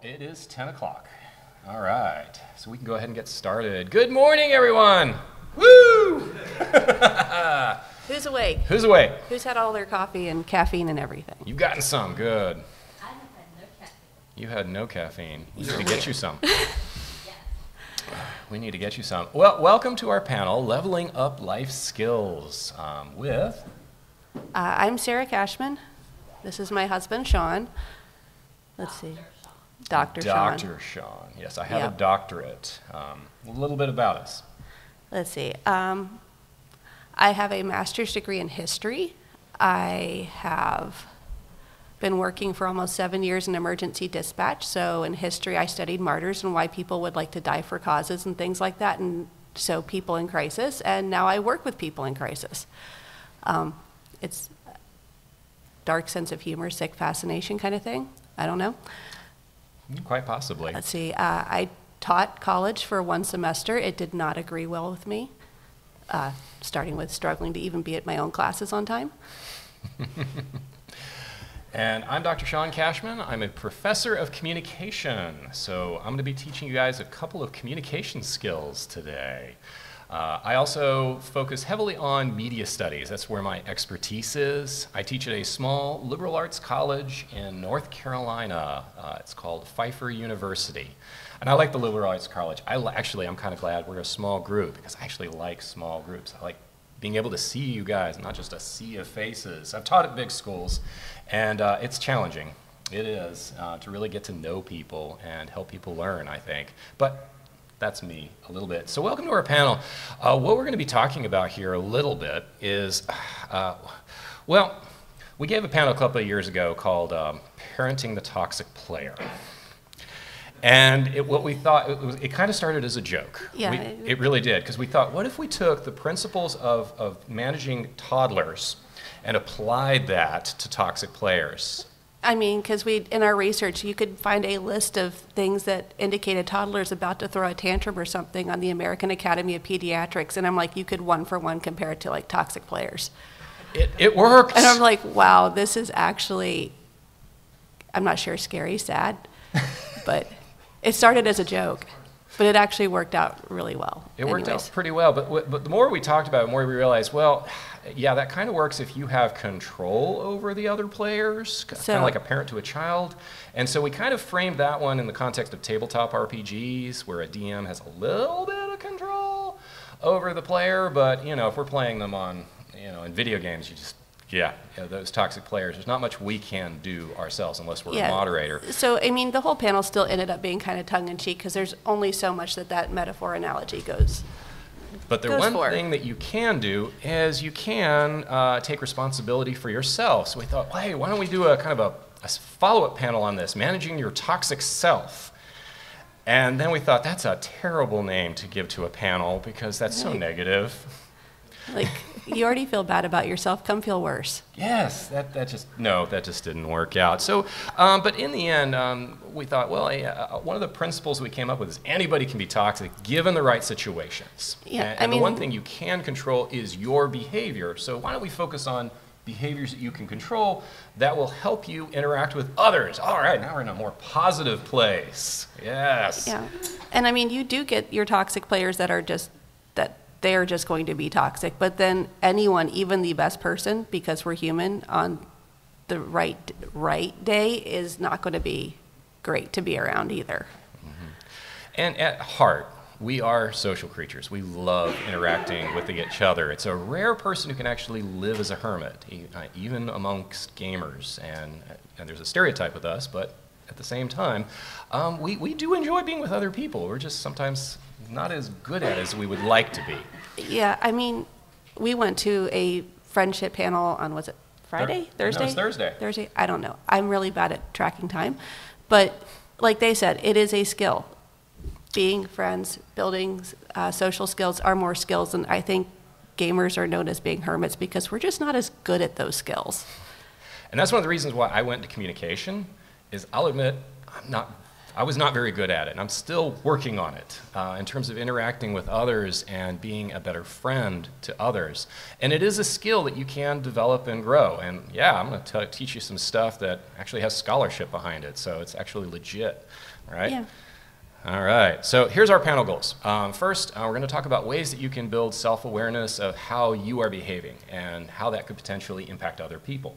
Well, it is 10 o'clock. All right, so we can go ahead and get started. Good morning, everyone. Woo! Who's awake? Who's awake? Who's had all their coffee and caffeine and everything? You've gotten some, good. I have had no caffeine. You had no caffeine. We need to get you some. Yes. We need to get you some. Well, welcome to our panel, Leveling Up Life Skills, with... I'm Sarah Cashman. This is my husband, Sean. Let's see. Dr. Sean. Dr. Sean. Yes, I have a doctorate. A little bit about us. Let's see. I have a master's degree in history. I have been working for almost 7 years in emergency dispatch. So in history, I studied martyrs and why people would like to die for causes and things like that, and so people in crisis. And now I work with people in crisis. It's a dark sense of humor, sick fascination kind of thing. I don't know. Quite possibly. Let's see. I taught college for 1 semester. It did not agree well with me, starting with struggling to even be at my own classes on time. And I'm Dr. Sean Cashman. I'm a professor of communication. So I'm going to be teaching you guys a couple of communication skills today. I also focus heavily on media studies. That's where my expertise is. I teach at a small liberal arts college in North Carolina. It's called Pfeiffer University. And I like the liberal arts college. I'm kind of glad we're a small group because I actually like small groups. I like being able to see you guys, not just a sea of faces. I've taught at big schools, and it's challenging. It is to really get to know people and help people learn, I think. But that's me a little bit. So welcome to our panel. What we're going to be talking about here a little bit is, well, we gave a panel a couple of years ago called Parenting the Toxic Player. And what we thought, it kind of started as a joke. Yeah. It really did, because we thought, what if we took the principles of managing toddlers and applied that to toxic players? I mean, because in our research, you could find a list of things that indicated toddlers about to throw a tantrum or something on the American Academy of Pediatrics, and I'm like, you could 1-for-1 compare it to like toxic players. It works. And I'm like, wow, this is actually, I'm not sure, scary, sad, but it started as a joke, but it actually worked out really well. It worked out pretty well, but the more we talked about it, the more we realized, well, yeah, that kind of works if you have control over the other players, kind of like a parent to a child. And so we kind of framed that one in the context of tabletop RPGs, where a DM has a little bit of control over the player, but, you know, if we're playing them on, you know, in video games, those toxic players, there's not much we can do ourselves unless we're a moderator. So, I mean, the whole panel still ended up being kind of tongue-in-cheek because there's only so much that metaphor analogy goes. But the one thing that you can do is you can take responsibility for yourself. So we thought, well, hey, why don't we do a kind of a follow-up panel on this, managing your toxic self. And then we thought, that's a terrible name to give to a panel because that's so negative. Like, you already feel bad about yourself, come feel worse. Yes, that just didn't work out. So, but in the end, we thought, well, one of the principles we came up with is anybody can be toxic given the right situations. Yeah, and the one thing you can control is your behavior. So why don't we focus on behaviors that you can control that will help you interact with others. All right, now we're in a more positive place. Yes. Yeah, and I mean, you do get your toxic players that are just they are just going to be toxic. But then anyone, even the best person, because we're human, on the right day is not going to be great to be around either. Mm-hmm. And at heart, we are social creatures. We love interacting with each other. It's a rare person who can actually live as a hermit, even amongst gamers. And there's a stereotype with us, but at the same time, we do enjoy being with other people. We're just sometimes not as good at it as we would like to be. Yeah, I mean, we went to a friendship panel on, was it Friday? Thursday? No, it was Thursday. Thursday? I don't know. I'm really bad at tracking time. But like they said, it is a skill. Being friends, building social skills are more skills, and I think gamers are known as being hermits because we're just not as good at those skills. And that's one of the reasons why I went to communication, is I'll admit, I was not very good at it, and I'm still working on it in terms of interacting with others and being a better friend to others. And it is a skill that you can develop and grow. And yeah, I'm going to teach you some stuff that actually has scholarship behind it, so it's actually legit, right? Yeah. All right, so here's our panel goals. First, we're going to talk about ways that you can build self-awareness of how you are behaving and how that could potentially impact other people.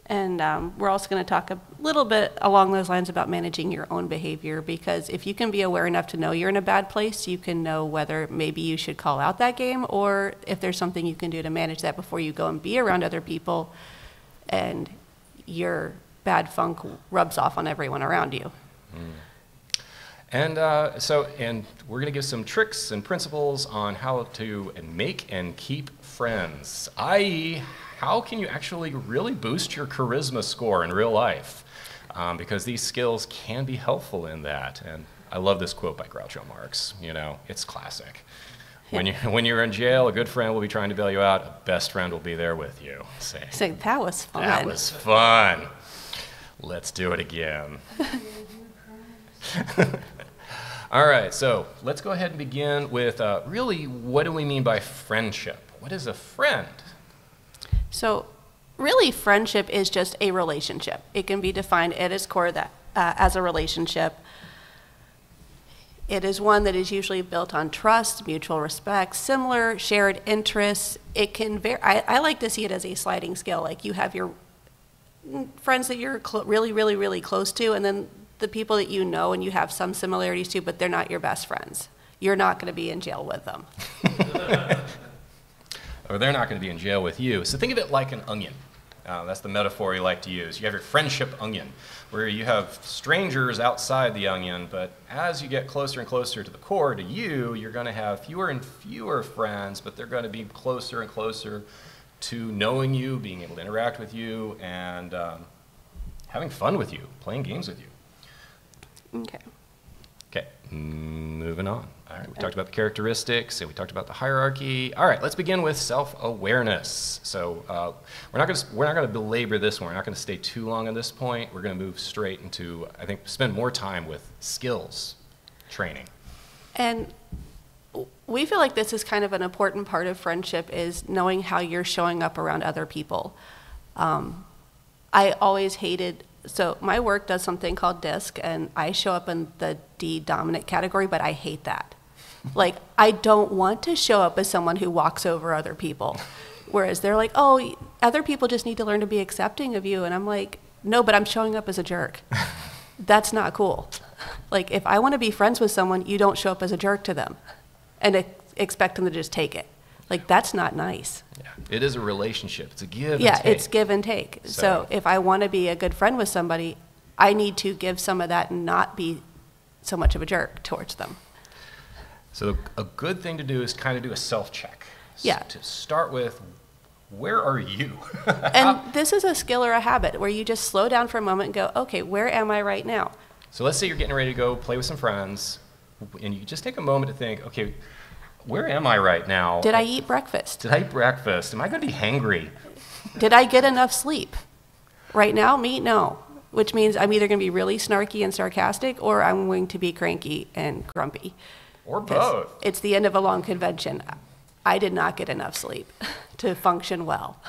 And we're also going to talk a little bit along those lines about managing your own behavior, because if you can be aware enough to know you're in a bad place, you can know whether maybe you should call out that game, or if there's something you can do to manage that before you go and be around other people and your bad funk rubs off on everyone around you. And and we're going to give some tricks and principles on how to make and keep friends, i.e., how can you actually really boost your charisma score in real life? Because these skills can be helpful in that. And I love this quote by Groucho Marx. You know, it's classic. When you're in jail, a good friend will be trying to bail you out. A best friend will be there with you. So that was fun. That was fun. Let's do it again. All right, so let's go ahead and begin with really, what do we mean by friendship? What is a friend? So really, friendship is just a relationship. It can be defined at its core that, as a relationship. It is one that is usually built on trust, mutual respect, similar shared interests. It can vary. I like to see it as a sliding scale. Like, you have your friends that you're really, really, really close to, and then the people that you know and you have some similarities to, but they're not your best friends. You're not going to be in jail with them. Or they're not going to be in jail with you. So think of it like an onion. That's the metaphor you like to use. You have your friendship onion, where you have strangers outside the onion, but as you get closer and closer to the core, to you, you're going to have fewer and fewer friends, but they're going to be closer and closer to knowing you, being able to interact with you, and having fun with you, playing games with you. Okay. Okay, moving on. All right, we talked about the characteristics, and we talked about the hierarchy. All right, let's begin with self-awareness. So we're not going to belabor this one. We're not going to stay too long on this point. We're going to move straight into, I think, spend more time with skills training. And we feel like this is kind of an important part of friendship, is knowing how you're showing up around other people. I always hated, so my work does something called DISC, and I show up in the D dominant category, but I hate that. Like, I don't want to show up as someone who walks over other people. Whereas they're like, oh, other people just need to learn to be accepting of you. And I'm like, no, but I'm showing up as a jerk. That's not cool. Like, if I want to be friends with someone, you don't show up as a jerk to them and expect them to just take it. Like, that's not nice. Yeah, it is a relationship. It's a give and Yeah, take. it's give and take. So if I want to be a good friend with somebody, I need to give some of that and not be so much of a jerk towards them. So a good thing to do is kind of do a self-check. Yeah. To start with, where are you? And this is a skill or a habit where you just slow down for a moment and go, okay, where am I right now? So let's say you're getting ready to go play with some friends, and you just take a moment to think, okay, where am I right now? Did I eat breakfast? Did I eat breakfast? Am I going to be hangry? Did I get enough sleep? Right now, me, no. Which means I'm either going to be really snarky and sarcastic, or I'm going to be cranky and grumpy. Or both. It's the end of a long convention. I did not get enough sleep to function well.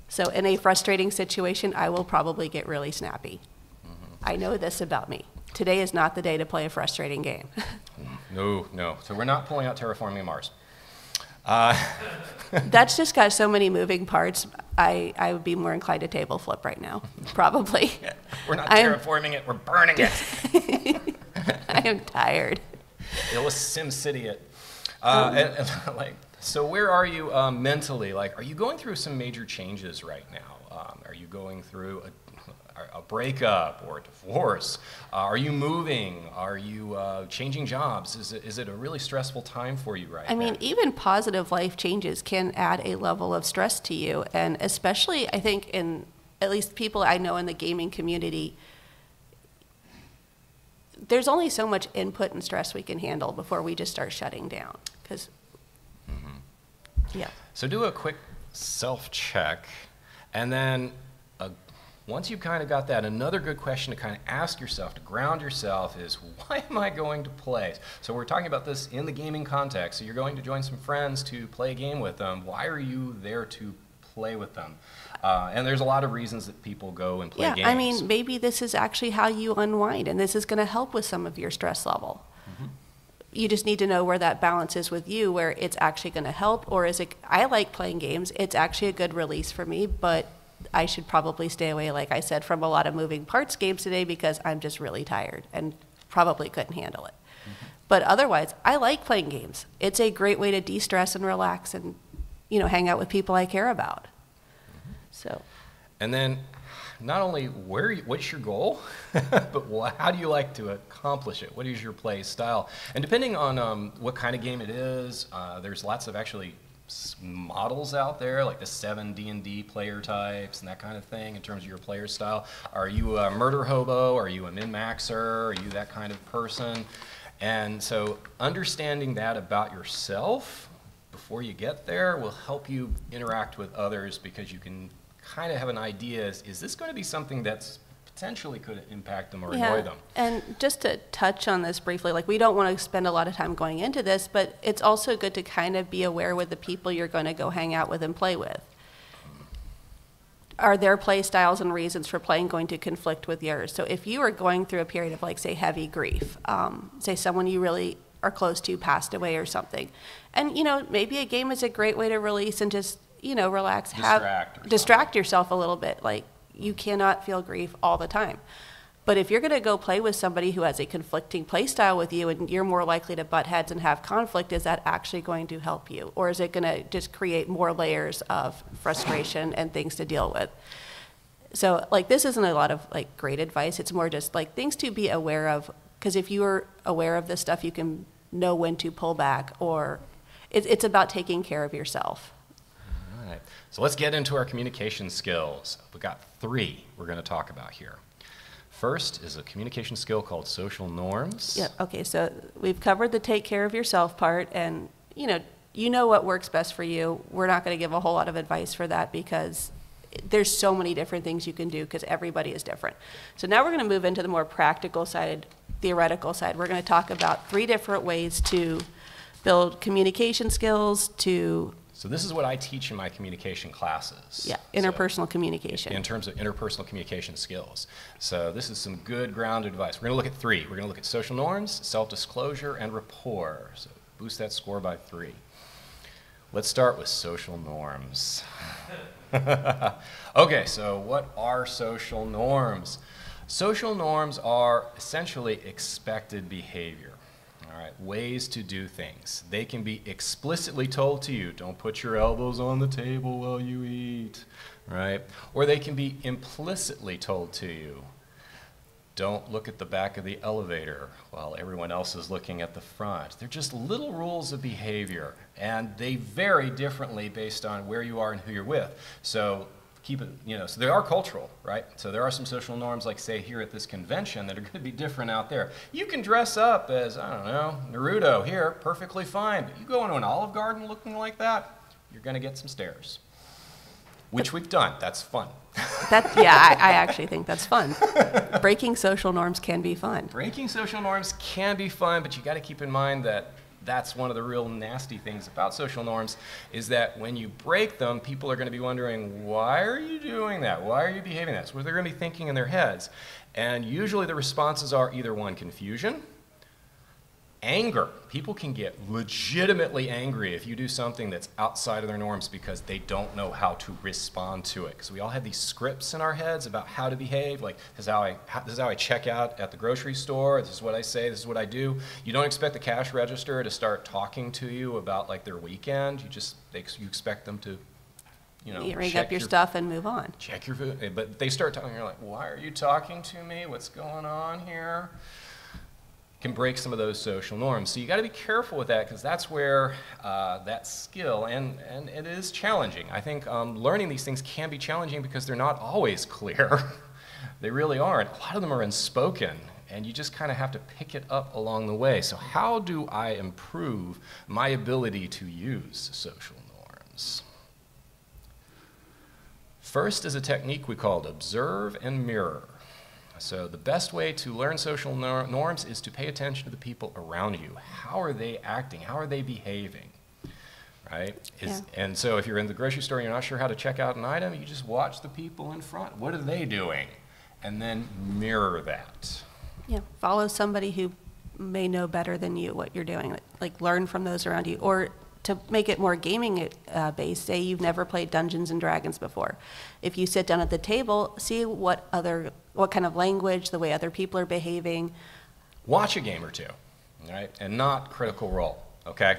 So in a frustrating situation, I will probably get really snappy. I know this about me. Today is not the day to play a frustrating game. No. So we're not pulling out Terraforming Mars. That's just got so many moving parts. I would be more inclined to table flip right now, probably. Yeah, we're not terraforming it, we're burning it. I am tired. It was SimCity it. So where are you mentally? Like, are you going through some major changes right now? Are you going through a breakup or a divorce? Are you moving? Are you changing jobs? Is it a really stressful time for you right now? I mean, even positive life changes can add a level of stress to you. And especially, I think, in at least people I know in the gaming community, there's only so much input and stress we can handle before we just start shutting down. Yeah. So do a quick self-check, and then Once you've kind of got that, another good question to kind of ask yourself, to ground yourself, is why am I going to play? So we're talking about this in the gaming context. So you're going to join some friends to play a game with them. Why are you there to play with them? And there's a lot of reasons that people go and play games. I mean, maybe this is actually how you unwind, and this is going to help with some of your stress level. You just need to know where that balance is with you, where it's actually going to help, or is it, I like playing games, it's actually a good release for me, but I should probably stay away, like I said, from a lot of moving parts games today because I'm just really tired and probably couldn't handle it. But otherwise, I like playing games. It's a great way to de-stress and relax and, hang out with people I care about. So. And then not only what's your goal, but how do you like to accomplish it? What is your play style? And depending on what kind of game it is, there's lots of actually models out there, like the 7 D&D player types and that kind of thing in terms of your player style. Are you a murder hobo? Are you a min-maxer? Are you that kind of person? And so understanding that about yourself before you get there will help you interact with others, because you can kind of have an idea, is this going to be something that's potentially could impact them or annoy them? And just to touch on this briefly, like, we don't want to spend a lot of time going into this, but it's also good to kind of be aware with the people you're going to go hang out with and play with. Are their play styles and reasons for playing going to conflict with yours? So if you are going through a period of, like, say, heavy grief, say someone you really are close to passed away or something, and, maybe a game is a great way to release and just, relax, distract yourself a little bit. Like, you cannot feel grief all the time. But if you're going to go play with somebody who has a conflicting play style with you and you're more likely to butt heads and have conflict, is that actually going to help you? Or is it going to just create more layers of frustration and things to deal with? So, like, this isn't a lot of, like, great advice. It's more just, like, things to be aware of. Because if you are aware of this stuff, you can know when to pull back, or it's about taking care of yourself. All right. So let's get into our communication skills. We've got 3 we're going to talk about here. First is a communication skill called social norms. Yeah, okay, so we've covered the take care of yourself part, and you know what works best for you. We're not going to give a whole lot of advice for that because there's so many different things you can do because everybody is different. So now we're going to move into the more practical side, theoretical side. We're going to talk about 3 different ways to build communication skills. So this is what I teach in my communication classes. Yeah, interpersonal communication. In terms of interpersonal communication skills. So this is some good ground advice. We're going to look at 3. We're going to look at social norms, self-disclosure, and rapport. So boost that score by 3. Let's start with social norms. Okay, so what are social norms? Social norms are essentially expected behavior. All right, ways to do things. They can be explicitly told to you, don't put your elbows on the table while you eat, right? Or they can be implicitly told to you, don't look at the back of the elevator while everyone else is looking at the front. They're just little rules of behavior, and they vary differently based on where you are and who you're with. So keep it, so they are cultural, right? So there are some social norms, like, say, here at this convention that are going to be different out there. You can dress up as, I don't know, Naruto here, perfectly fine. But you go into an Olive Garden looking like that, you're going to get some stares. Which we've done. That's fun. I actually think that's fun. Breaking social norms can be fun. Breaking social norms can be fun, but you got to keep in mind that that's one of the real nasty things about social norms, is that when you break them, people are going to be wondering, why are you doing that? Why are you behaving that? That's what they're going to be thinking in their heads. And usually the responses are either one, confusion, anger. People can get legitimately angry if you do something that's outside of their norms because they don't know how to respond to it. Because we all have these scripts in our heads about how to behave. Like, this is how I check out at the grocery store. This is what I say. This is what I do. You don't expect the cash register to start talking to you about, like, their weekend. You expect them to, you ring up your stuff and move on. Check your food. But they start talking. You're like, why are you talking to me? What's going on here? Can break some of those social norms. So you got to be careful with that, because that's where that skill, and it is challenging. I think learning these things can be challenging because they're not always clear. They really aren't. A lot of them are unspoken, and you just kind of have to pick it up along the way. So how do I improve my ability to use social norms? First is a technique we called observe and mirror. So the best way to learn social norms is to pay attention to the people around you. How are they acting? How are they behaving? Right? And so if you're in the grocery store and you're not sure how to check out an item, you just watch the people in front. What are they doing? And then mirror that. Yeah, follow somebody who may know better than you what you're doing. Like learn from those around you. Or to make it more gaming based, say you've never played Dungeons and Dragons before. If you sit down at the table, see what kind of language, the way other people are behaving. Watch a game or two, right? And not Critical Role, okay?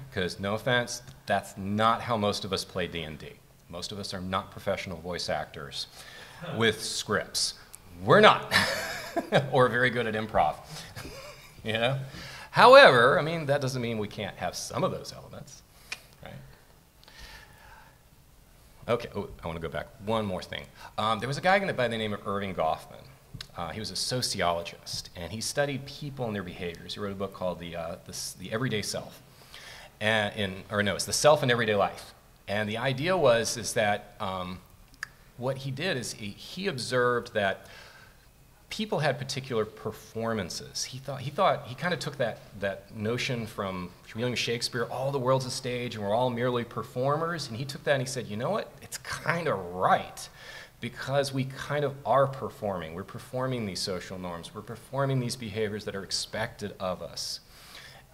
Because no offense, that's not how most of us play D&D. Most of us are not professional voice actors with scripts. We're not, or very good at improv, you know? However, I mean, that doesn't mean we can't have some of those elements, right? Okay, I want to go back. One more thing. There was a guy by the name of Erving Goffman. He was a sociologist, and he studied people and their behaviors. He wrote a book called The Everyday Self. It's The Self in Everyday Life. And the idea is that what he did is he observed that people had particular performances. He kind of took that notion from William Shakespeare, all the world's a stage and we're all merely performers, and he took that and he said, you know what, it's kind of right, because we kind of are performing. We're performing these social norms. We're performing these behaviors that are expected of us.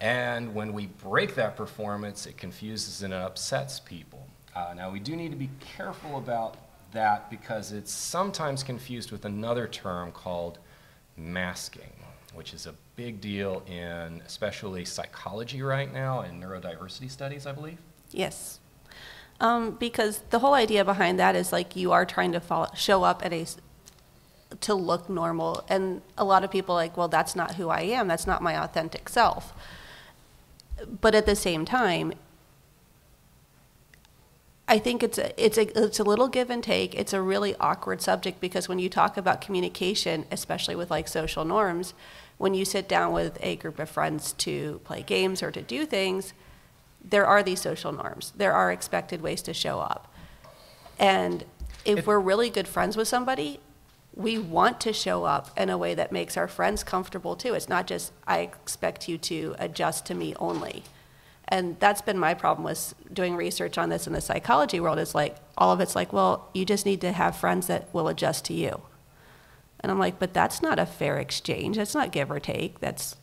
And when we break that performance, it confuses and it upsets people. Now, we do need to be careful about that because it's sometimes confused with another term called masking, which is a big deal in especially psychology right now and neurodiversity studies, I believe. Yes. Because the whole idea behind that is like you are trying to show up to look normal, and a lot of people are like, well, that's not who I am, that's not my authentic self. But at the same time, I think it's a little give and take. It's a really awkward subject because when you talk about communication, especially with like social norms, when you sit down with a group of friends to play games or to do things, there are these social norms. There are expected ways to show up. And if we're really good friends with somebody, we want to show up in a way that makes our friends comfortable too. It's not just, I expect you to adjust to me only. And that's been my problem with doing research on this in the psychology world, is like, all of it's like, well, you just need to have friends that will adjust to you. And I'm like, but that's not a fair exchange. That's not give or take. That's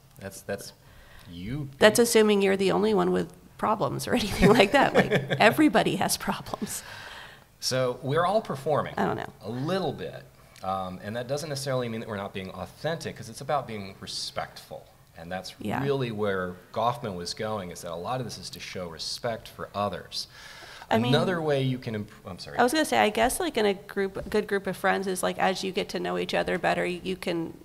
you. That's assuming you're the only one with problems or anything like that. Like, everybody has problems. So we're all performing. I don't know. A little bit. And that doesn't necessarily mean that we're not being authentic, because it's about being respectful. And that's really where Goffman was going, is that a lot of this is to show respect for others. Another way you can I'm sorry. I was going to say, I guess like in a good group of friends is like as you get to know each other better, you can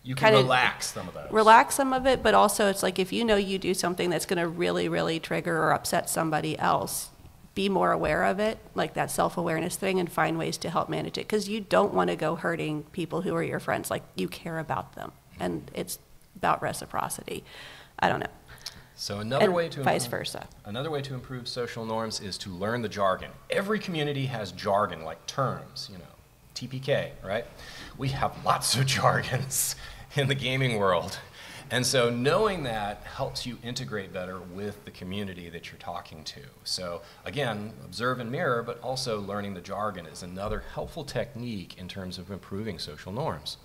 relax some of those. Relax some of it, but also it's like if you know you do something that's going to really, really trigger or upset somebody else, be more aware of it, like that self-awareness thing, and find ways to help manage it. Because you don't want to go hurting people who are your friends. Like, you care about them. And it's about reciprocity. I don't know. So another way to vice versa. Another way to improve social norms is to learn the jargon. Every community has jargon, like terms, TPK, right? We have lots of jargons in the gaming world. And so knowing that helps you integrate better with the community that you're talking to. So again, observe and mirror, but also learning the jargon is another helpful technique in terms of improving social norms.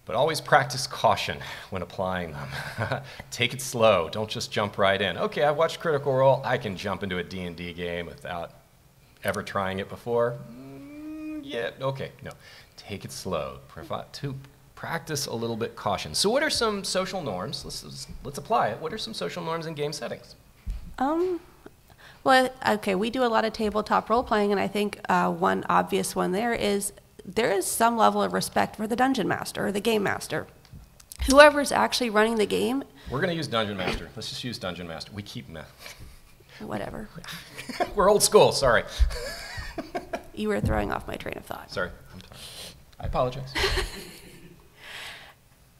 But always practice caution when applying them. Take it slow. Don't just jump right in. Okay, I've watched Critical Role. I can jump into a D&D game without ever trying it before. Yeah, okay, no. Take it slow. To practice a little bit caution. So what are some social norms? Let's apply it. What are some social norms in game settings? Well, okay, we do a lot of tabletop role-playing, and I think one obvious one there is some level of respect for the dungeon master or the game master. Whoever's actually running the game. We're going to use dungeon master. Let's just use dungeon master. We keep whatever. We're old school, sorry. You were throwing off my train of thought. Sorry, I'm tired. I apologize.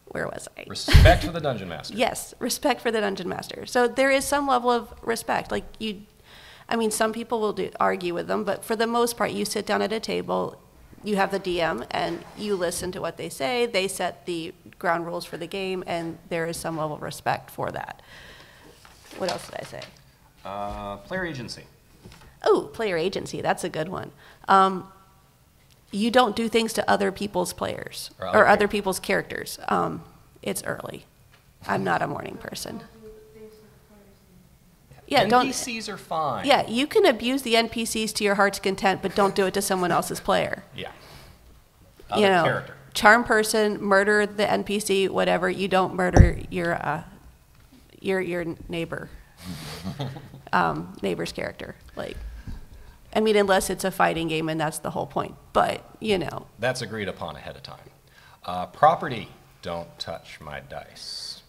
Where was I? Respect for the dungeon master. Yes, respect for the dungeon master. So there is some level of respect. Like I mean, some people will argue with them, but for the most part, you sit down at a table, you have the DM, and you listen to what they say. They set the ground rules for the game, and there is some level of respect for that. What else did I say? Player agency. Oh, player agency. That's a good one. You don't do things to other people's players or other people's characters. It's early. I'm not a morning person. Yeah, NPCs are fine. Yeah, you can abuse the NPCs to your heart's content, but don't do it to someone else's player. Yeah. You know, character. charm person, murder the NPC, whatever. You don't murder your neighbor, neighbor's character. Like, I mean, unless it's a fighting game, and that's the whole point. But you know, that's agreed upon ahead of time. Property. Don't touch my dice.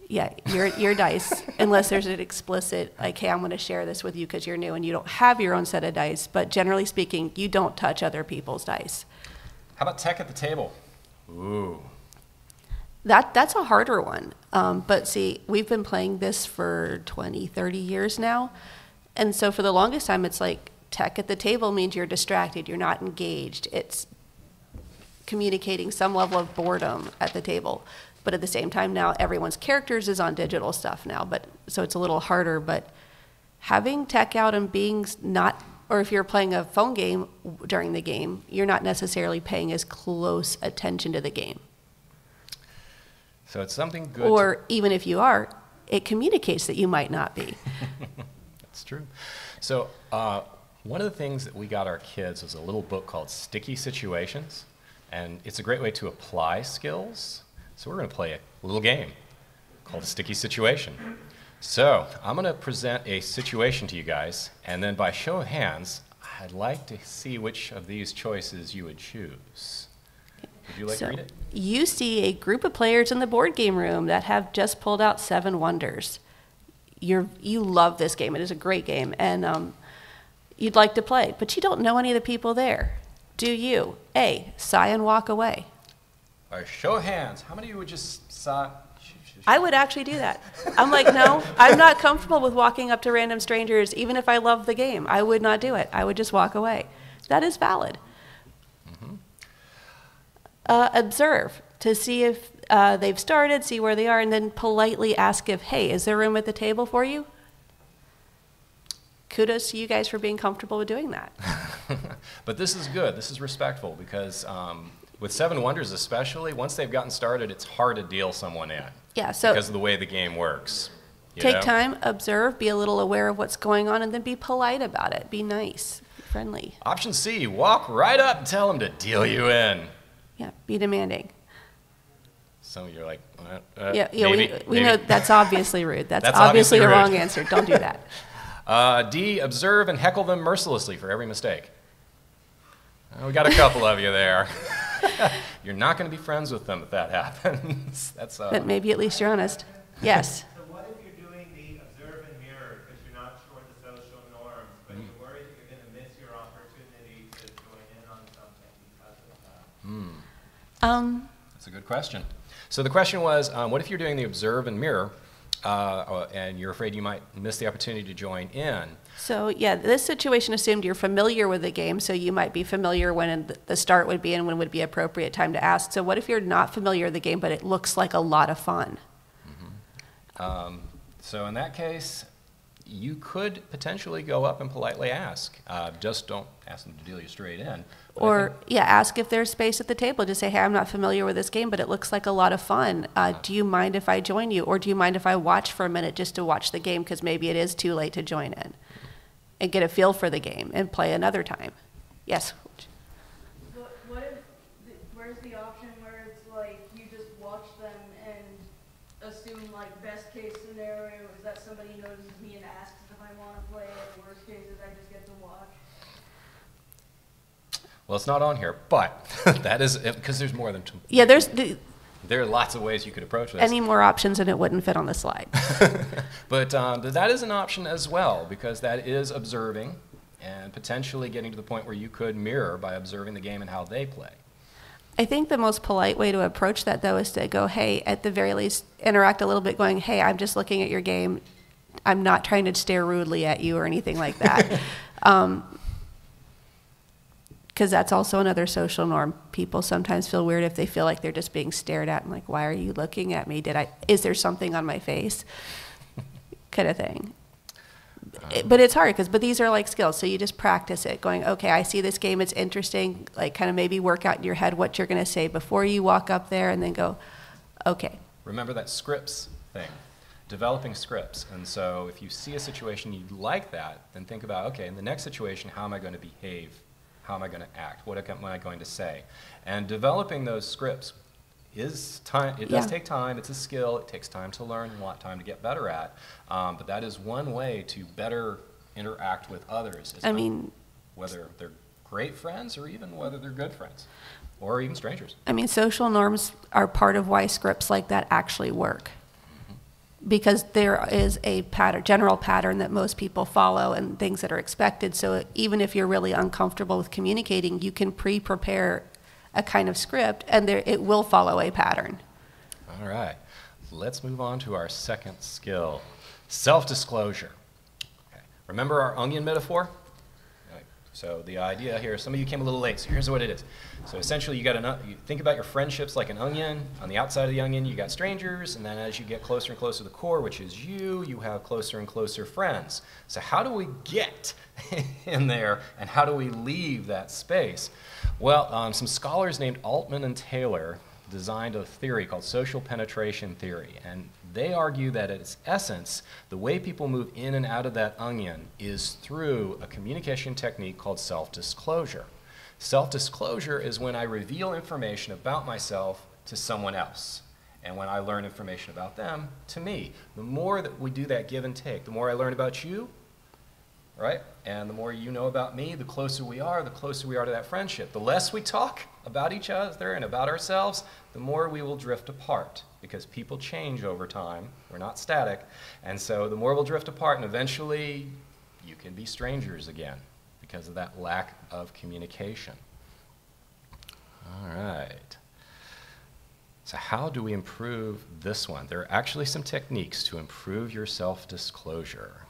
Yeah, your dice, unless there's an explicit, like, hey, I'm going to share this with you because you're new and you don't have your own set of dice. But generally speaking, you don't touch other people's dice. How about tech at the table? Ooh. That's a harder one. But see, we've been playing this for 20, 30 years now. And so for the longest time, it's like tech at the table means you're distracted, you're not engaged. It's communicating some level of boredom at the table. But at the same time now, everyone's characters is on digital stuff now, so it's a little harder. But having tech out and being not, or if you're playing a phone game during the game, you're not necessarily paying as close attention to the game. So it's something good. Or even if you are, it communicates that you might not be. That's true. So one of the things that we got our kids was a little book called Sticky Situations, and it's a great way to apply skills. So we're going to play a little game called a Sticky Situation. So I'm going to present a situation to you guys, and then by show of hands, I'd like to see which of these choices you would choose. Would you like to read it? You see a group of players in the board game room that have just pulled out 7 Wonders. You love this game. It is a great game, and you'd like to play, but you don't know any of the people there. Do you? A, sigh and walk away. By show of hands, how many of you would just sigh? I would actually do that. I'm like, no, I'm not comfortable with walking up to random strangers, even if I love the game. I would not do it. I would just walk away. That is valid. Mm-hmm. Observe to see if they've started, see where they are, and then politely ask if, hey, is there room at the table for you? Kudos to you guys for being comfortable with doing that. But this is good. This is respectful because with 7 Wonders especially, once they've gotten started, it's hard to deal someone in. Yeah, so because of the way the game works. Take time, observe, be a little aware of what's going on, and then be polite about it. Be nice, be friendly. Option C, walk right up and tell them to deal you in. Yeah, be demanding. Some of you are like, we know that's obviously rude. That's obviously the rude. wrong answer. Don't do that. D, observe and heckle them mercilessly for every mistake. We got a couple of you there. You're not going to be friends with them if that happens. But maybe at least you're honest. Yes. So what if you're doing the observe and mirror because you're not sure the social norms, but you're worried that you're going to miss your opportunity to join in on something because of that? That's a good question. So the question was, what if you're doing the observe and mirror, and you're afraid you might miss the opportunity to join in? So yeah, this situation assumed you're familiar with the game, so you might be familiar when the start would be and when would be appropriate time to ask. So what if you're not familiar with the game, but it looks like a lot of fun? Mm-hmm. So in that case, you could potentially go up and politely ask. Just don't ask them to deal you straight in. Or, ask if there's space at the table. Just say, hey, I'm not familiar with this game, but it looks like a lot of fun. Do you mind if I join you? Or do you mind if I watch for a minute just to watch the game because maybe it is too late to join in? And get a feel for the game and play another time. Yes? What if, where's the option where it's like you just watch them and assume like best case scenario is that somebody notices me and asks if I want to play, and worst case is I just get to watch? Well, it's not on here, but that is, because there's more than two. Yeah, There are lots of ways you could approach this. Any more options and it wouldn't fit on the slide. But that is an option as well, because that is observing and potentially getting to the point where you could mirror by observing the game and how they play. I think the most polite way to approach that, though, is to go, hey, at the very least, interact a little bit going, hey, I'm just looking at your game. I'm not trying to stare rudely at you or anything like that. Because that's also another social norm. People sometimes feel weird if they feel like they're just being stared at. I'm like, why are you looking at me? Is there something on my face? Kind of thing. But it's hard but these are like skills. So you just practice it going, okay, I see this game. It's interesting. Like kind of maybe work out in your head what you're going to say before you walk up there and then go, okay. Remember that scripts thing, developing scripts. And so if you see a situation you like that, then think about, okay, in the next situation, how am I going to behave? How am I going to act? What am I going to say? And developing those scripts is time. It does take time. It's a skill. It takes time to learn and a lot of time to get better at. But that is one way to better interact with others. Whether they're great friends or even whether they're good friends or even strangers. I mean, social norms are part of why scripts like that actually work. Because there is a general pattern that most people follow and things that are expected. So even if you're really uncomfortable with communicating, you can pre-prepare a kind of script and it will follow a pattern. All right. Let's move on to our second skill, self-disclosure. Okay. Remember our onion metaphor? Right. So the idea here, some of you came a little late, so here's what it is. So essentially, you think about your friendships like an onion. On the outside of the onion, you got strangers, and then as you get closer and closer to the core, which is you have closer and closer friends. So how do we get in there, and how do we leave that space? Well, some scholars named Altman and Taylor designed a theory called social penetration theory, and they argue that at its essence, the way people move in and out of that onion is through a communication technique called self-disclosure. Self-disclosure is when I reveal information about myself to someone else, and when I learn information about them to me. The more that we do that give and take, the more I learn about you, right? And the more you know about me, the closer we are to that friendship. The less we talk about each other and about ourselves, the more we will drift apart, because people change over time. We're not static. And so the more we'll drift apart, and eventually you can be strangers again, because of that lack of communication. All right. So how do we improve this one? There are actually some techniques to improve your self-disclosure.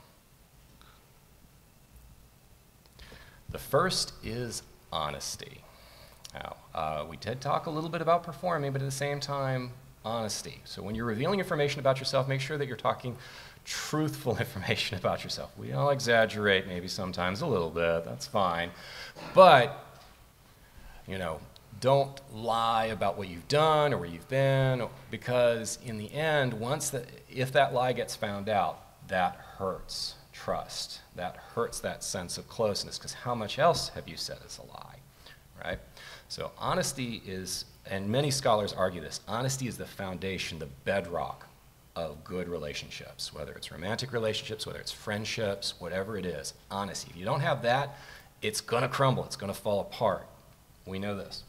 The first is honesty. Now, we did talk a little bit about performing, but at the same time, honesty. So when you're revealing information about yourself, make sure that you're talking truthful information about yourself. We all exaggerate maybe sometimes a little bit, that's fine. But, don't lie about what you've done or where you've been, because in the end, if that lie gets found out, that hurts trust. That hurts that sense of closeness, because how much else have you said is a lie, right? So honesty is, and many scholars argue this, honesty is the foundation, the bedrock of good relationships, whether it's romantic relationships, whether it's friendships, whatever it is. Honesty. If you don't have that, it's going to crumble. It's going to fall apart. We know this.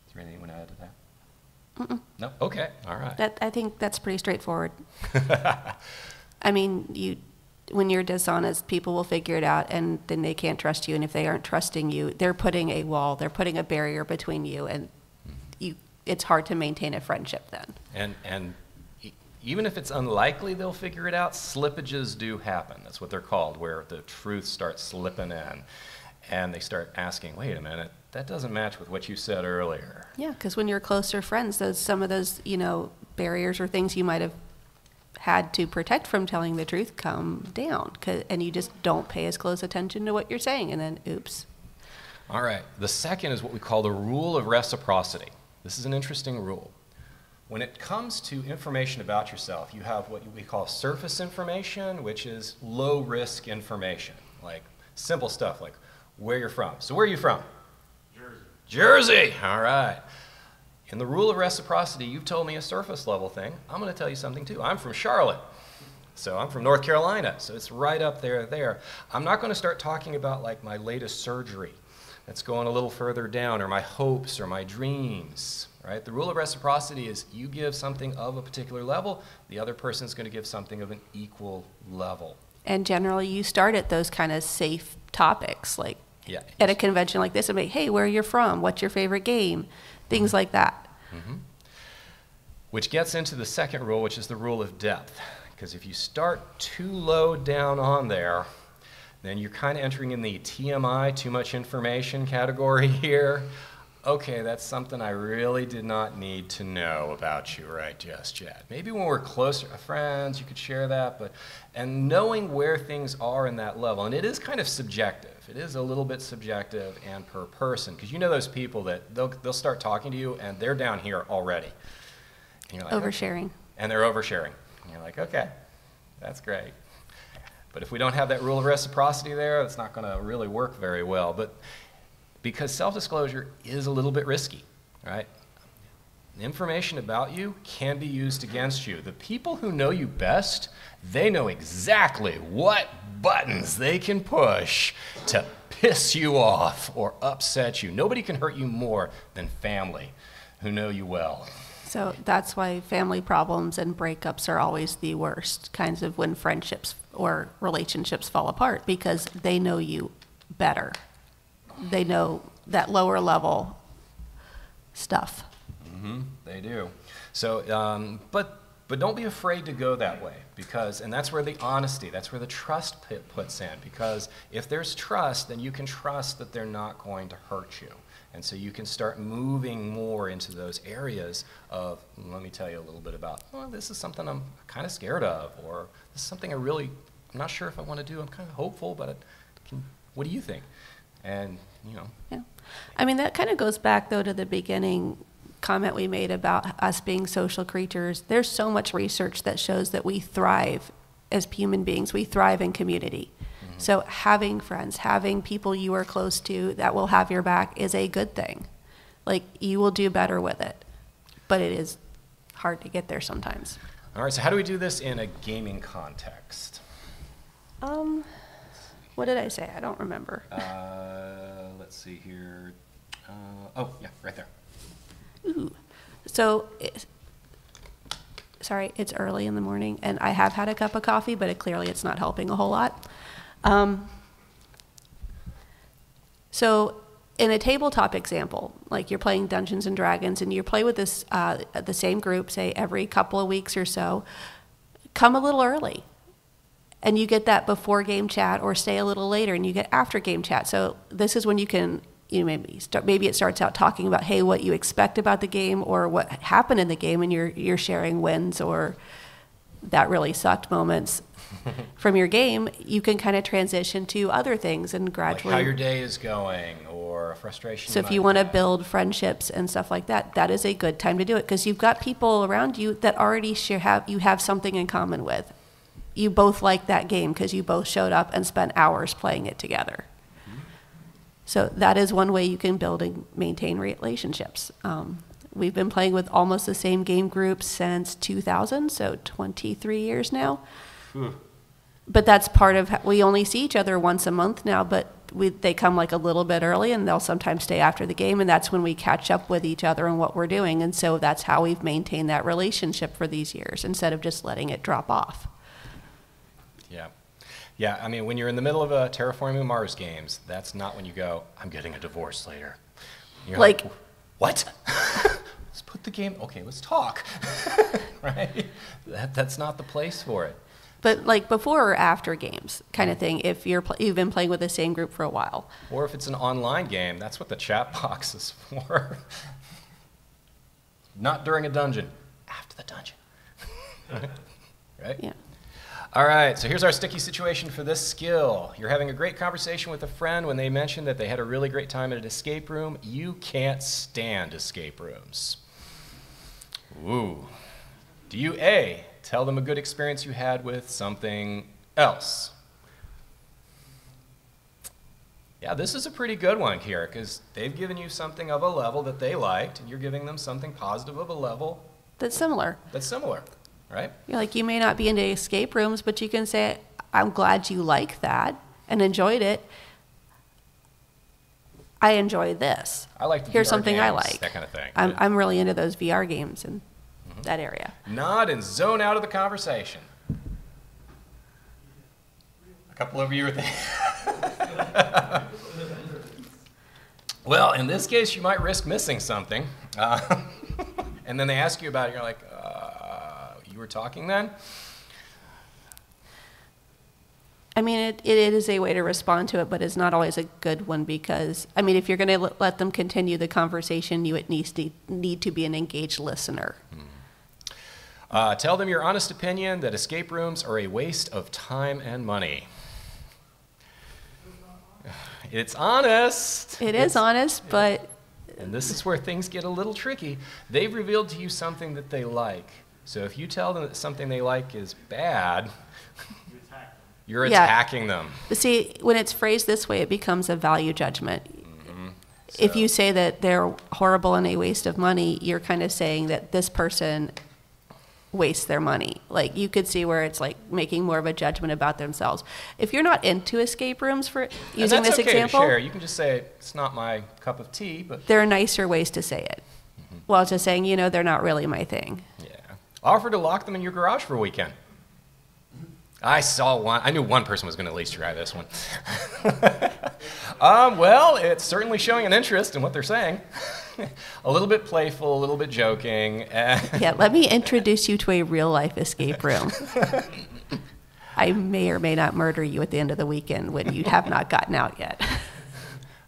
Is there anything you want to add to that? Mm-mm. No? Okay. All right. I think that's pretty straightforward. I mean, when you're dishonest, people will figure it out, and then they can't trust you. And if they aren't trusting you, they're putting a wall, they're putting a barrier between you, and it's hard to maintain a friendship then. And even if it's unlikely they'll figure it out, slippages do happen. That's what they're called, where the truth starts slipping in, and they start asking, wait a minute, that doesn't match with what you said earlier. Yeah, because when you're closer friends, some of those barriers or things you might have had to protect from telling the truth come down, and you just don't pay as close attention to what you're saying, and then oops. All right. The second is what we call the rule of reciprocity. This is an interesting rule. When it comes to information about yourself, you have what we call surface information, which is low-risk information, like simple stuff like where you're from. So where are you from? Jersey. Jersey! All right. In the rule of reciprocity, you've told me a surface level thing. I'm going to tell you something too. I'm from Charlotte. So I'm from North Carolina. So it's right up there. I'm not going to start talking about like my latest surgery that's going a little further down, or my hopes or my dreams, right? The rule of reciprocity is you give something of a particular level, the other person's going to give something of an equal level. And generally you start at those kind of safe topics, like at a convention like this, and be, hey, where are you from? What's your favorite game? Things like that. Which gets into the second rule, which is the rule of depth. Because if you start too low down on there, then you're kind of entering in the TMI, too much information category here. Okay, that's something I really did not need to know about you right just yet. Maybe when we're closer friends, you could share that, and knowing where things are in that level, and it is kind of subjective. It is a little bit subjective and per person, because you know those people that they'll start talking to you and they're down here already. And you're like, Oversharing. okay. And they're oversharing. And you're like, okay, that's great. But if we don't have that rule of reciprocity there, it's not going to really work very well. But because self-disclosure is a little bit risky, right? The information about you can be used against you. The people who know you best, they know exactly what buttons they can push to piss you off or upset you. Nobody can hurt you more than family who know you well. So that's why family problems and breakups are always the worst kinds of when friendships or relationships fall apart, because they know you better. They know that lower level stuff. Mm-hmm, they do. So, but don't be afraid to go that way, because, and that's where the honesty, that's where the trust puts in, because if there's trust, then you can trust that they're not going to hurt you. And so you can start moving more into those areas of, let me tell you a little bit about, well, this is something I'm kind of scared of, or this is something I'm not sure if I want to do. I'm kind of hopeful, but what do you think? And, you know. Yeah. I mean, that kind of goes back, though, to the beginning comment we made about us being social creatures. There's so much research that shows that we thrive as human beings. We thrive in community. Mm-hmm. So having friends, having people you are close to that will have your back is a good thing. Like, you will do better with it. But it is hard to get there sometimes. All right, so how do we do this in a gaming context? What did I say? I don't remember. Let's see here. Oh, yeah, right there. Ooh. So, sorry, it's early in the morning, and I have had a cup of coffee, but clearly it's not helping a whole lot. So, in a tabletop example, like you're playing Dungeons & Dragons, and you play with this the same group, say, every couple of weeks or so, come a little early. And you get that before game chat, or stay a little later, and you get after game chat. So this is when you can, maybe it starts out talking about, hey, what you expect about the game, or what happened in the game, and you're sharing wins or that really sucked moments from your game. You can kind of transition to other things and gradually. Like how your day is going, or frustration. So if you want to build friendships and stuff like that, that is a good time to do it, because you've got people around you that already you have something in common with. You both like that game because you both showed up and spent hours playing it together. Mm-hmm. So that is one way you can build and maintain relationships. We've been playing with almost the same game group since 2000, so 23 years now. But that's part of, we only see each other once a month now, but they come like a little bit early, and they'll sometimes stay after the game, and that's when we catch up with each other and what we're doing. And so that's how we've maintained that relationship for these years, instead of just letting it drop off. Yeah. Yeah, I mean, when you're in the middle of a Terraforming Mars games, that's not when you go, I'm getting a divorce later. You're like, what? Let's put the game, okay, let's talk. Right? That's not the place for it. But like before or after games kind of thing, if you've been playing with the same group for a while. Or if it's an online game, that's what the chat box is for. Not during a dungeon, after the dungeon. Right? Yeah. All right, so here's our sticky situation for this skill. You're having a great conversation with a friend when they mention that they had a really great time at an escape room. You can't stand escape rooms. Ooh. Do you A, tell them a good experience you had with something else? Yeah, this is a pretty good one here, because they've given you something of a level that they liked, and you're giving them something positive of a level That's similar. Right? You're like, you may not be into escape rooms, but you can say, I'm glad you like that and enjoyed it. I enjoy this. I like the Here's VR something games, I like. that kind of thing. I'm really into those VR games in that area. Nod and zone out of the conversation. A couple of you are there. Well, in this case, you might risk missing something. And then they ask you about it, you're like, you were talking then? I mean, it is a way to respond to it, but it's not always a good one because, I mean, if you're going to let them continue the conversation, you at least need to be an engaged listener. Tell them your honest opinion that escape rooms are a waste of time and money. It's honest. It is honest, but... And this is where things get a little tricky. They've revealed to you something that they like. So if you tell them that something they like is bad, you're attacking them. But see, when it's phrased this way, it becomes a value judgment. If you say that they're horrible and a waste of money, you're kind of saying that this person wastes their money. Like, you could see where it's like making more of a judgment about themselves. If you're not into escape rooms, for using this example, to share. You can just say, it's not my cup of tea, but there are nicer ways to say it. While just saying, they're not really my thing. Yeah. Offer to lock them in your garage for a weekend. I saw one. I knew one person was going to at least try this one. Well, it's certainly showing an interest in what they're saying. A little bit playful, a little bit joking. Yeah, let me introduce you to a real-life escape room. I may or may not murder you at the end of the weekend when you have not gotten out yet.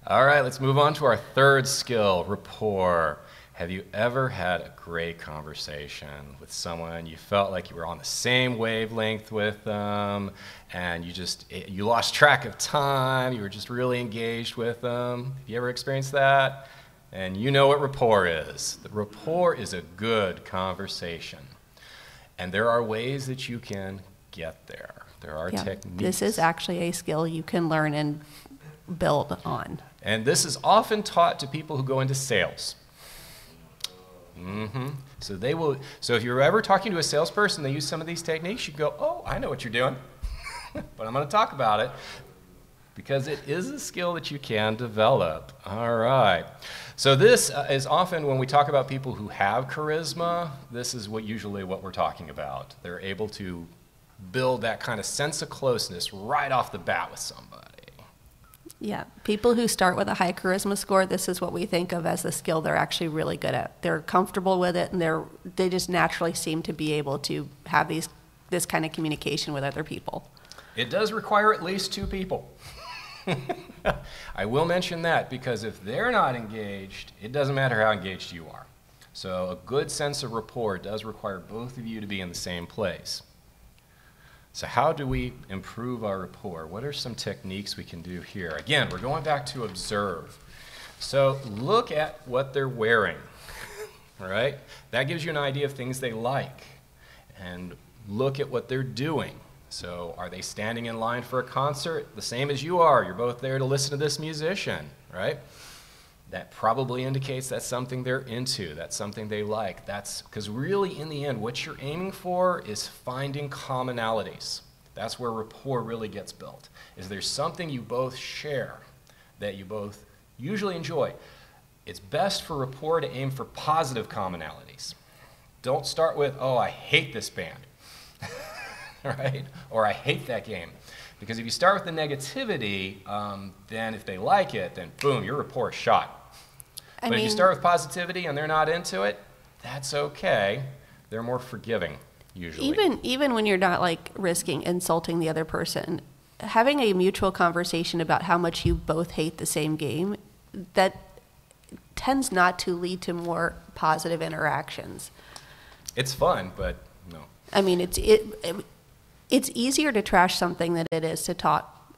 All right, let's move on to our third skill, rapport. Have you ever had a great conversation with someone, you felt like you were on the same wavelength with them, and you lost track of time, you were just really engaged with them? Have you ever experienced that? And you know what rapport is. The rapport is a good conversation. And there are ways that you can get there. There are techniques. This is actually a skill you can learn and build on. And this is often taught to people who go into sales. So if you're ever talking to a salesperson, they use some of these techniques, you go, oh, I know what you're doing, but I'm going to talk about it because it is a skill that you can develop. All right. So this is often when we talk about people who have charisma, this is usually what we're talking about. They're able to build that kind of sense of closeness right off the bat with somebody. Yeah, people who start with a high charisma score, this is what we think of as the skill they're actually really good at. They're comfortable with it, and they just naturally seem to be able to have this kind of communication with other people. It does require at least 2 people. I will mention that because if they're not engaged, it doesn't matter how engaged you are. So a good sense of rapport does require both of you to be in the same place. So how do we improve our rapport? What are some techniques we can do here? Again, we're going back to observe. So look at what they're wearing, all right? That gives you an idea of things they like. And look at what they're doing. So are they standing in line for a concert the same as you are? You're both there to listen to this musician, right? That probably indicates that's something they're into, that's something they like. That's because really in the end, what you're aiming for is finding commonalities. That's where rapport really gets built. Is there's something you both share that you both usually enjoy. It's best for rapport to aim for positive commonalities. Don't start with, oh, I hate this band, right? Or I hate that game. Because if you start with the negativity, then if they like it, then boom, your rapport is shot. But if you start with positivity and they're not into it, that's okay. They're more forgiving, usually. Even when you're not like risking insulting the other person, having a mutual conversation about how much you both hate the same game, that tends not to lead to more positive interactions. It's fun, but no. I mean, it's easier to trash something than it is to talk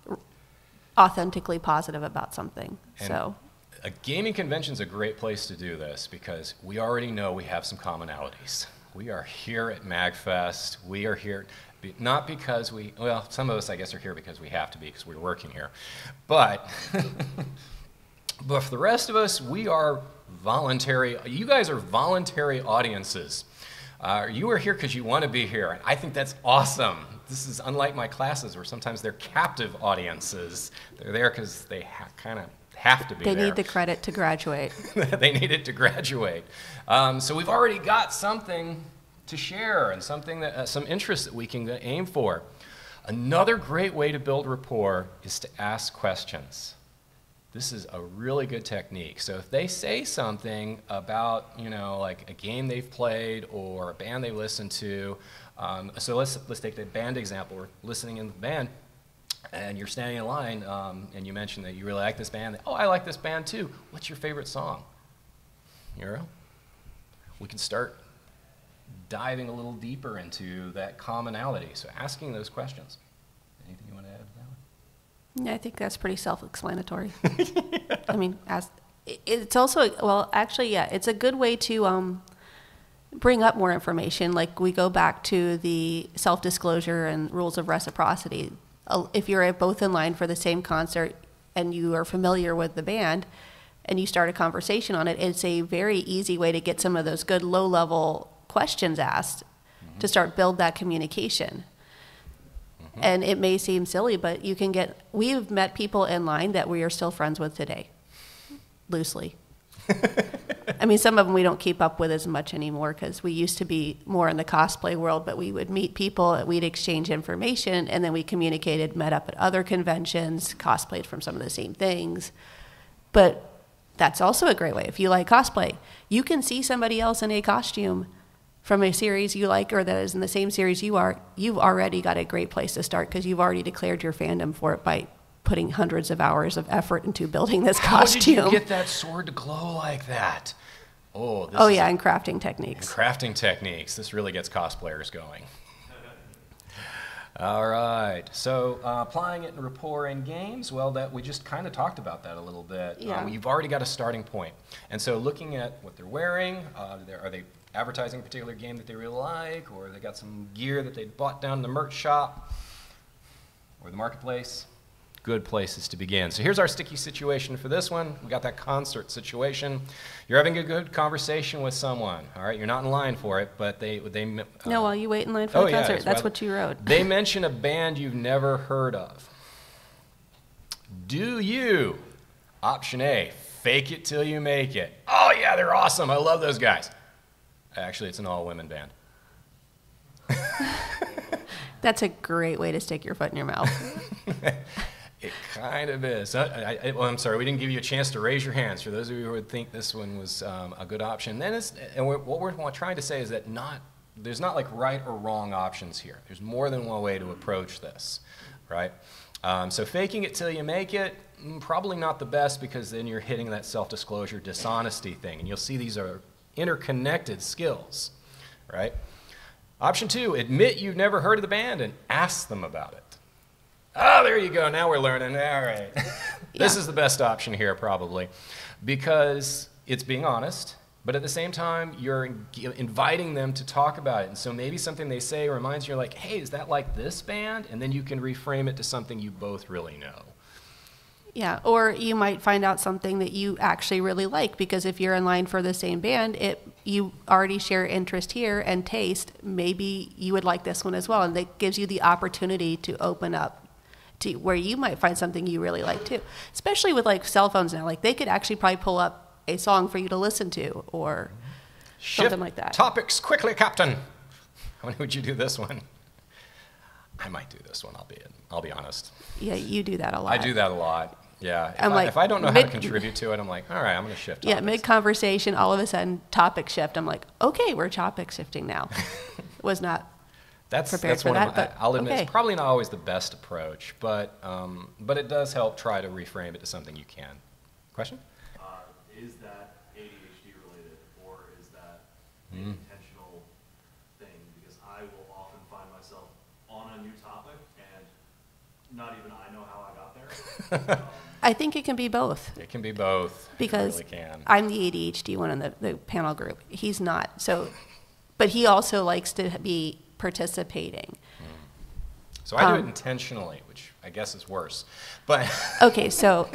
authentically positive about something. And a gaming convention is a great place to do this because we already know we have some commonalities. We are here at MAGFest. We are here not because well, some of us I guess are here because we have to be because we're working here. But, but for the rest of us, we are voluntary. You guys are voluntary audiences. You are here because you want to be here. I think that's awesome. This is unlike my classes where sometimes they're captive audiences. They're there because they kind of have to be there. They need the credit to graduate. They need it to graduate. So we've already got something to share and something that some interest that we can aim for. Another great way to build rapport is to ask questions. This is a really good technique. So if they say something about, like a game they've played or a band they listened to, so let's take the band example. We're listening in the band. and you're standing in line, and you mention that you really like this band. Oh, I like this band too. What's your favorite song? We can start diving a little deeper into that commonality. So asking those questions. Anything you want to add to that one? Yeah, I think that's pretty self-explanatory. I mean, it's also, well, actually, yeah, it's a good way to bring up more information. Like, we go back to the self-disclosure and rules of reciprocity. If you're both in line for the same concert and you are familiar with the band and you start a conversation on it, it's a very easy way to get some of those good low-level questions asked to start build that communication. And it may seem silly, but we've met people in line that we are still friends with today, loosely. I mean, some of them we don't keep up with as much anymore because we used to be more in the cosplay world, but we would meet people, we'd exchange information, and then we communicated, met up at other conventions, cosplayed from some of the same things. But that's also a great way. If you like cosplay, you can see somebody else in a costume from a series you like or that is in the same series you are. You've already got a great place to start because you've already declared your fandom for it by putting hundreds of hours of effort into building this costume. How did you get that sword to glow like that? Yeah, and crafting techniques. Crafting techniques. This really gets cosplayers going. All right. So applying it in rapport in games, well, that we just kind of talked about that a little bit. Yeah. You've already got a starting point. And so looking at what they're wearing, are they advertising a particular game that they really like, or they got some gear that they bought down in the merch shop or the marketplace? Good places to begin. So here's our sticky situation for this one. We got that concert situation. You're having a good conversation with someone. All right, you're not in line for it, but they No, while you wait in line for the concert. That's what you wrote. They mention a band you've never heard of. Do you? Option A, fake it till you make it. Oh yeah, they're awesome. I love those guys. Actually, it's an all-women band. That's a great way to stick your foot in your mouth. It kind of is. I'm sorry, we didn't give you a chance to raise your hands. For those of you who would think this one was a good option, what we're trying to say is that there's not like right or wrong options here. There's more than one way to approach this, right? So faking it till you make it, probably not the best because then you're hitting that self-disclosure dishonesty thing, and you'll see these are interconnected skills, right? Option 2, admit you've never heard of the band and ask them about it. Oh, there you go. Now we're learning. All right. This is the best option here, probably, because it's being honest, but at the same time, you're inviting them to talk about it. And so maybe something they say reminds you, like, hey, is that like this band? And then you can reframe it to something you both really know. Yeah, or you might find out something that you actually really like, because if you're in line for the same band, you already share interest here and taste. Maybe you would like this one as well, and that gives you the opportunity to open up to where you might find something you really like too. Especially with like cell phones now, like they could actually probably pull up a song for you to listen to or something like that. Topics quickly, Captain. How many would you do this one? I might do this one. I'll be honest. Yeah, you do that a lot. I do that a lot. Yeah. If I don't know how to contribute to it, I'm like, all right, I'm going to shift topics. Yeah, mid-conversation, all of a sudden, topic shift. I'm like, okay, we're topic shifting now. Was not prepared for that. I'll admit, it's probably not always the best approach, but it does help try to reframe it to something you can. Question? Is that ADHD related, or is that an intentional thing? Because I will often find myself on a new topic, and not even I know how I got there. I think it can be both. It can be both. Because it really can. I'm the ADHD one in the panel group. He's not. So, but he also likes to be participating. So I do it intentionally, which I guess is worse. But okay, so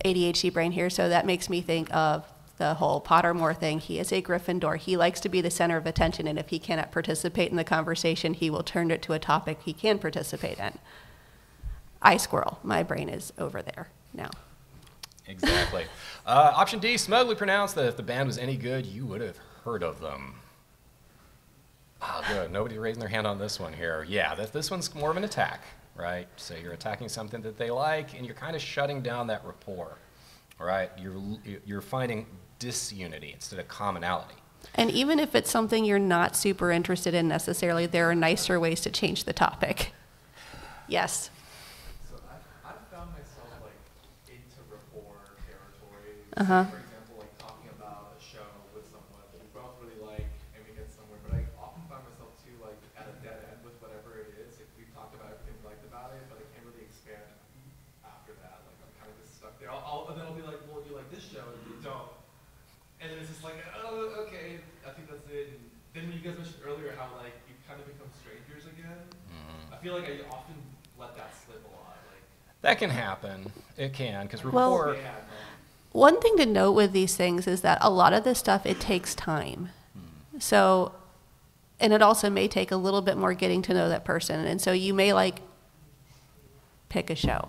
ADHD brain here. So that makes me think of the whole Pottermore thing. He is a Gryffindor. He likes to be the center of attention, and if he cannot participate in the conversation, he will turn it to a topic he can participate in. I squirrel. My brain is over there now. Exactly. Option D, smugly pronounced that if the band was any good, you would have heard of them. Ah, good. Nobody's raising their hand on this one here. Yeah, this one's more of an attack, right? So you're attacking something that they like, and you're kind of shutting down that rapport, right? You're finding disunity instead of commonality. And even if it's something you're not super interested in necessarily, there are nicer ways to change the topic. Yes. Uh-huh. For example, like talking about a show with someone that we both really like and we get somewhere, but I often find myself too like at a dead end with whatever it is. Like we've talked about everything we liked about it, but I can't really expand after that. Like I'm kind of just stuck there. And then I'll be like, well, you like this show and you don't. And then it's just like, oh, okay, I think that's it. And then when you guys mentioned earlier how like you kind of become strangers again, I feel like I often let that slip a lot. Like That can happen. It can, because Well- rapport. yeah, no. One thing to note with these things is that a lot of this stuff, it takes time. So, and it also may take a little bit more getting to know that person. And so you may like pick a show.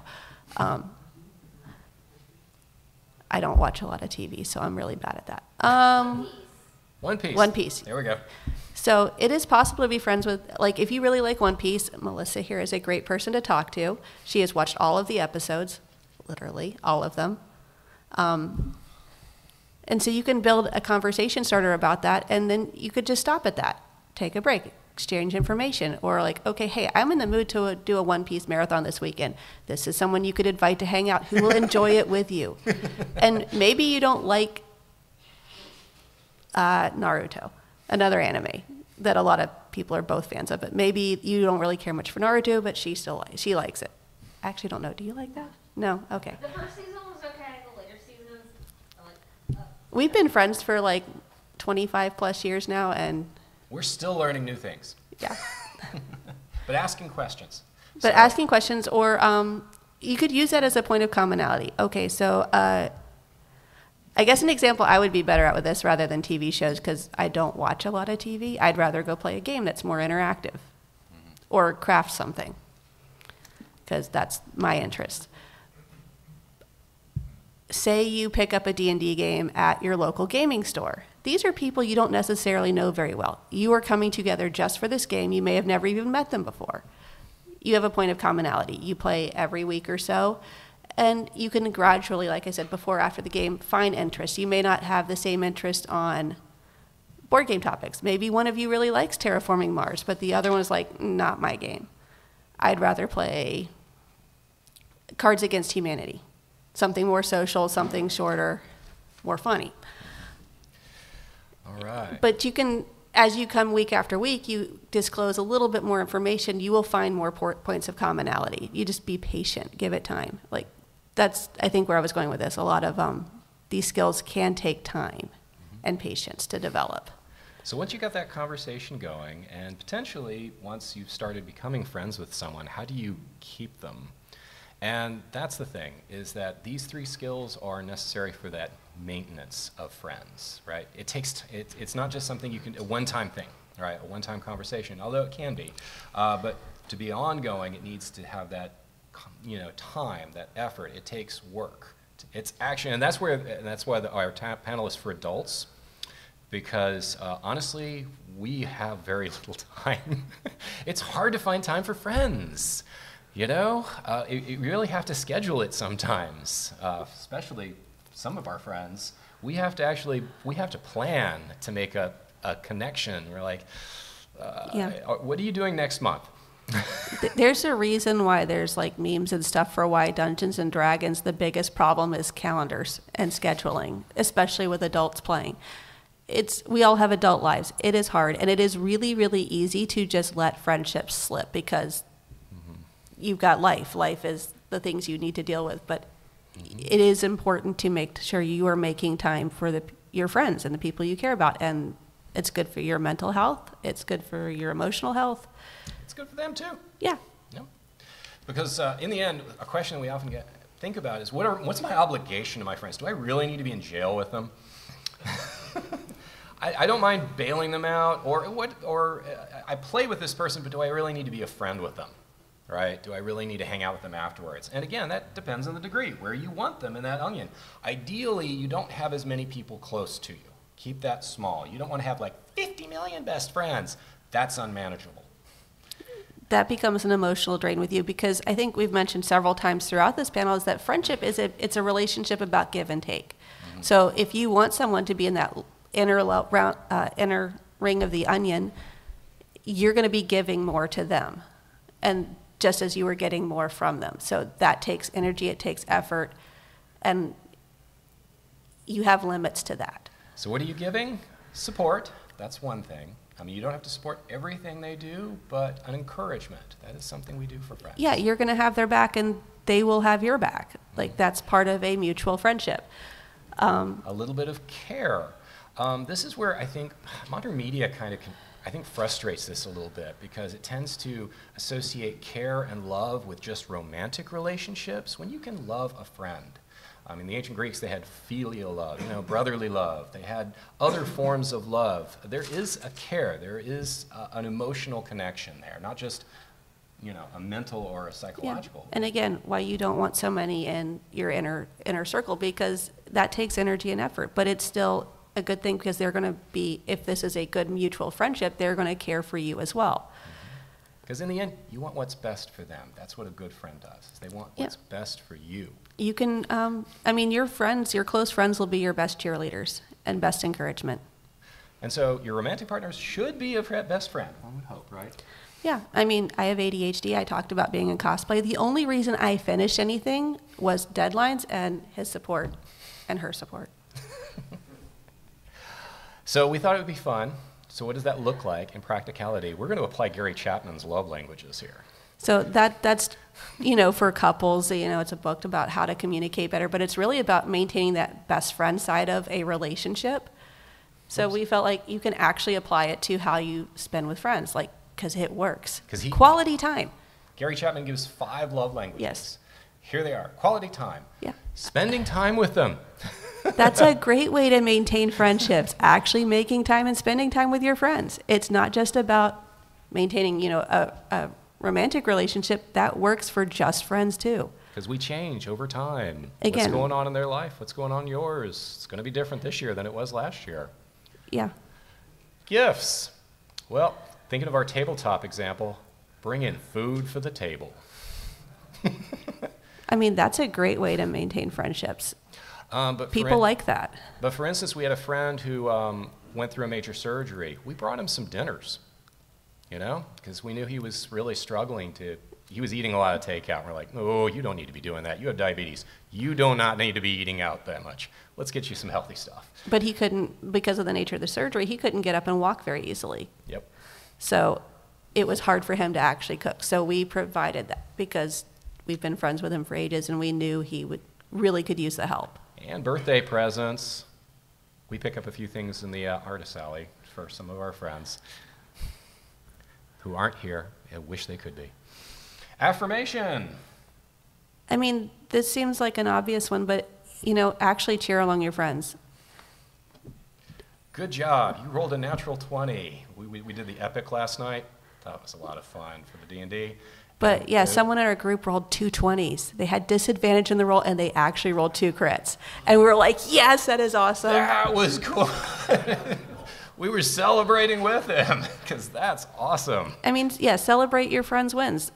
I don't watch a lot of TV, so I'm really bad at that. One Piece. One Piece. There we go. So it is possible to be friends with, like, if you really like One Piece, Melissa here is a great person to talk to. She has watched all of the episodes, literally all of them. And so you can build a conversation starter about that, and then you could just stop at that, take a break, exchange information, or like, okay, hey, I'm in the mood to do a One Piece marathon this weekend. This is someone you could invite to hang out who will enjoy it with you. And maybe you don't like Naruto, another anime that a lot of people are both fans of, but maybe you don't really care much for Naruto, but she likes it. I actually don't know. Do you like that? No? Okay. The first season was okay. The later seasons, I like. We've been friends for like 25 plus years now, and We're still learning new things, yeah. but asking questions. But So- asking questions, or you could use that as a point of commonality. Okay, so I guess an example I would be better at with this rather than TV shows, because I don't watch a lot of TV. I'd rather go play a game that's more interactive or craft something, because that's my interest. Say you pick up a D&D game at your local gaming store. These are people you don't necessarily know very well. You are coming together just for this game. You may have never even met them before. You have a point of commonality. You play every week or so, and you can gradually, like I said before, after the game, find interests. You may not have the same interest on board game topics. Maybe one of you really likes Terraforming Mars, but the other one is like, not my game. I'd rather play Cards Against Humanity. Something more social, something shorter, more funny. All right. But you can, as you come week after week, you disclose a little bit more information, you will find more points of commonality. You just be patient, give it time. Like, that's, I think, where I was going with this. A lot of these skills can take time and patience to develop. So once you got that conversation going, and potentially once you've started becoming friends with someone, how do you keep them? And that's the thing, is that these three skills are necessary for that maintenance of friends, right? It's not just something you can, a one-time thing, right? A one-time conversation, although it can be. But to be ongoing, it needs to have that, time, that effort. It takes work. It's action, and that's why our panel is for adults, because honestly, we have very little time. It's hard to find time for friends. You really have to schedule it sometimes, especially some of our friends. We have to plan to make a connection. We're like, what are you doing next month? There's a reason why there's like memes and stuff for why Dungeons and Dragons, the biggest problem is calendars and scheduling, especially with adults playing. We all have adult lives. It is hard, and it is really, really easy to just let friendships slip because you've got life. Life is the things you need to deal with, but it is important to make sure you are making time for your friends and the people you care about, and it's good for your mental health. It's good for your emotional health. It's good for them too. Yeah. Yep. Because in the end, a question that we often think about is, what's my obligation to my friends? Do I really need to be in jail with them? I don't mind bailing them out, or I play with this person, but do I really need to be a friend with them? Right? Do I really need to hang out with them afterwards? And again, that depends on the degree, where you want them in that onion. Ideally, you don't have as many people close to you. Keep that small. You don't want to have like 50 million best friends. That's unmanageable. That becomes an emotional drain with you, because I think we've mentioned several times throughout this panel is that friendship it's a relationship about give and take. Mm-hmm. So if you want someone to be in that inner ring of the onion, you're going to be giving more to them. And just as you were getting more from them. So that takes energy, it takes effort, and you have limits to that. So what are you giving? Support. That's one thing. I mean, you don't have to support everything they do, but an encouragement. That is something we do for friends. Yeah, you're going to have their back and they will have your back. Like, that's part of a mutual friendship. A little bit of care. This is where I think modern media kind of, I think, frustrates this a little bit, because it tends to associate care and love with just romantic relationships, when you can love a friend. In the ancient Greeks, they had filial love, brotherly love. They had other forms of love. There is a care. There is an emotional connection there, not just, a mental or a psychological. Yeah. And again, why you don't want so many in your inner circle, because that takes energy and effort, but it's still a good thing, because they're going to be, if this is a good mutual friendship, they're going to care for you as well. Because in the end, you want what's best for them. That's what a good friend does. They want what's best for you. You can, your friends, your close friends will be your best cheerleaders and best encouragement. And so your romantic partners should be a best friend, one would hope, right? Yeah, I have ADHD. I talked about being in cosplay. The only reason I finished anything was deadlines and his support and her support. So we thought it would be fun. So what does that look like in practicality? We're going to apply Gary Chapman's love languages here. So that's, for couples, it's a book about how to communicate better, but it's really about maintaining that best friend side of a relationship. So we felt like you can actually apply it to how you spend with friends, because it works. Quality time. Gary Chapman gives 5 love languages. Yes. Here they are. Quality time. Yeah. Spending time with them. That's a great way to maintain friendships, actually making time and spending time with your friends. It's not just about maintaining, a romantic relationship. That works for just friends too. Because we change over time. Again, what's going on in their life? What's going on in yours? It's going to be different this year than it was last year. Yeah. Gifts. Well, thinking of our tabletop example, bring in food for the table. That's a great way to maintain friendships. But people like that. But for instance, we had a friend who went through a major surgery. We brought him some dinners, because we knew he was really struggling he was eating a lot of takeout. And we're like, oh, you don't need to be doing that. You have diabetes. You do not need to be eating out that much. Let's get you some healthy stuff. But he couldn't, because of the nature of the surgery, he couldn't get up and walk very easily. Yep. So it was hard for him to actually cook. So we provided that, because we've been friends with him for ages, and we knew he really could use the help. And birthday presents. We pick up a few things in the artist alley for some of our friends who aren't here and wish they could be. Affirmation. This seems like an obvious one, but, actually cheer along your friends. Good job. You rolled a natural 20. We did the epic last night. That was a lot of fun for the D&D. But yeah, someone in our group rolled 2 20s. They had disadvantage in the roll, and they actually rolled 2 crits. And we were like, yes, that is awesome. That was cool. We were celebrating with them, because that's awesome. Celebrate your friends' wins.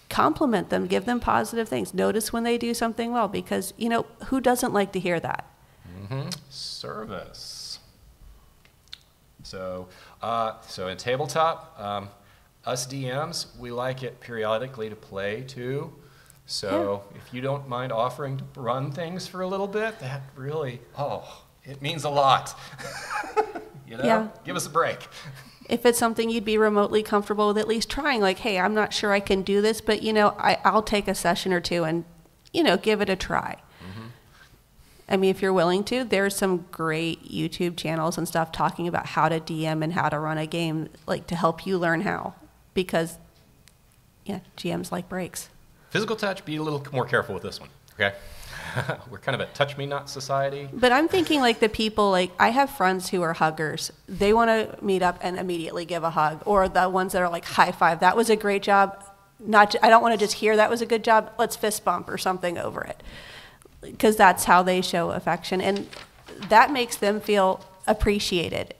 Compliment them. Give them positive things. Notice when they do something well, because, who doesn't like to hear that? Mm-hmm. Service. So in tabletop, us DMs, we like it periodically to play too. So if you don't mind offering to run things for a little bit, that really, it means a lot. Give us a break. If it's something you'd be remotely comfortable with at least trying, like, hey, I'm not sure I can do this, but, I'll take a session or 2 and, give it a try. Mm-hmm. If you're willing to, there's some great YouTube channels and stuff talking about how to DM and how to run a game, to help you learn how. Because, GMs like breaks. Physical touch, be a little more careful with this one, okay? We're kind of a touch-me-not society. But I'm thinking the people, I have friends who are huggers. They want to meet up and immediately give a hug. Or the ones that are high five, that was a great job. I don't want to just hear that was a good job, let's fist bump or something over it. Because that's how they show affection. And that makes them feel appreciated.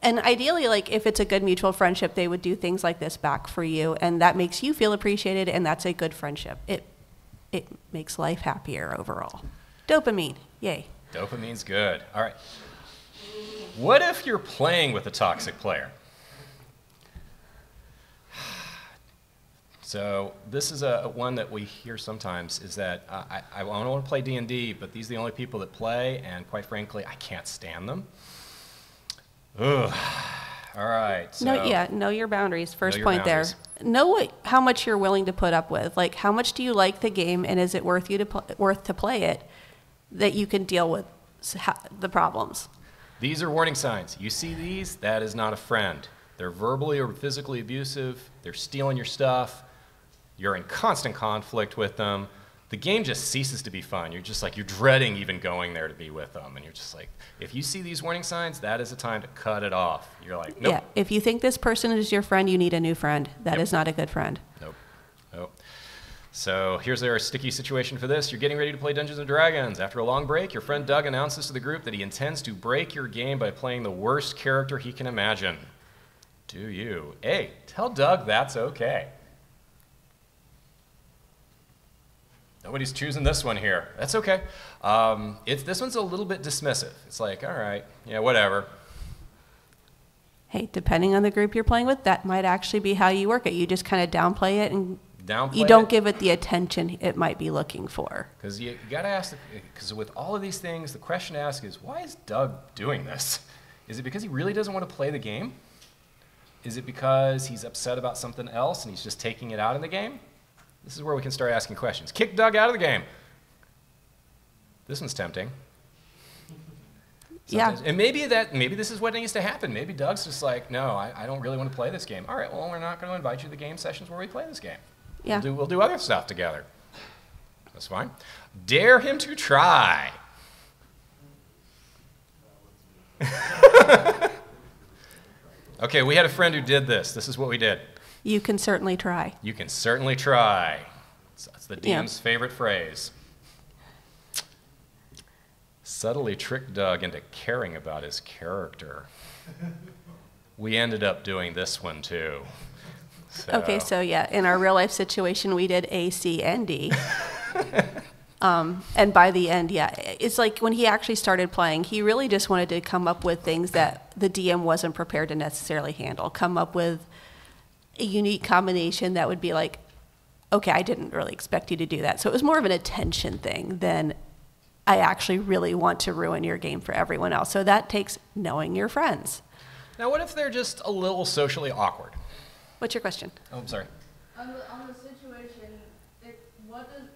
And ideally, if it's a good mutual friendship, they would do things like this back for you, and that makes you feel appreciated, and that's a good friendship. It makes life happier overall. Dopamine, yay. Dopamine's good. All right. What if you're playing with a toxic player? So this is one that we hear sometimes is that I want to play D&D, but these are the only people that play, and quite frankly, I can't stand them. Ugh. All right. So know your boundaries. First your point boundaries. there. Know how much you're willing to put up with. Like, how much do you like the game, and is it worth to play it that you can deal with the problems? These are warning signs. You see these? That is not a friend. They're verbally or physically abusive. They're stealing your stuff. You're in constant conflict with them. The game just ceases to be fun. You're just like, you're dreading even going there to be with them. And you're just like, if you see these warning signs, that is a time to cut it off. You're like, nope. Yeah, if you think this person is your friend, you need a new friend. That is not a good friend. Nope. Nope. So here's our sticky situation for this. You're getting ready to play Dungeons & Dragons. After a long break, your friend Doug announces to the group that he intends to break your game by playing the worst character he can imagine. Do you? A, tell Doug that's okay. Nobody's choosing this one here. That's okay. This one's a little bit dismissive. It's like, all right, yeah, whatever. Hey, depending on the group you're playing with, that might actually be how you work it. You just kind of downplay it, and you don't give it the attention it might be looking for. Because you got to ask, because with all of these things, the question to ask is, why is Doug doing this? Is it because he really doesn't want to play the game? Is it because he's upset about something else and he's just taking it out in the game? This is where we can start asking questions. Kick Doug out of the game. This one's tempting. Sometimes. Yeah. And maybe this is what needs to happen. Maybe Doug's just like, no, I don't really want to play this game. All right, well, we're not going to invite you to the game sessions where we play this game. Yeah. We'll do other stuff together. That's fine. Dare him to try. Okay, we had a friend who did this. This is what we did. You can certainly try. You can certainly try. That's the DM's favorite phrase. Subtly trick Doug into caring about his character. We ended up doing this one too. Okay, so yeah, in our real life situation, we did A, C, and D. And by the end, yeah, it's like when he actually started playing, he really just wanted to come up with things that the DM wasn't prepared to necessarily handle. Come up with a unique combination that would be like, okay, I didn't really expect you to do that. So it was more of an attention thing than I actually really want to ruin your game for everyone else. So that takes knowing your friends. Now, what if they're just a little socially awkward? What's your question? Oh, I'm sorry. On the situation, what does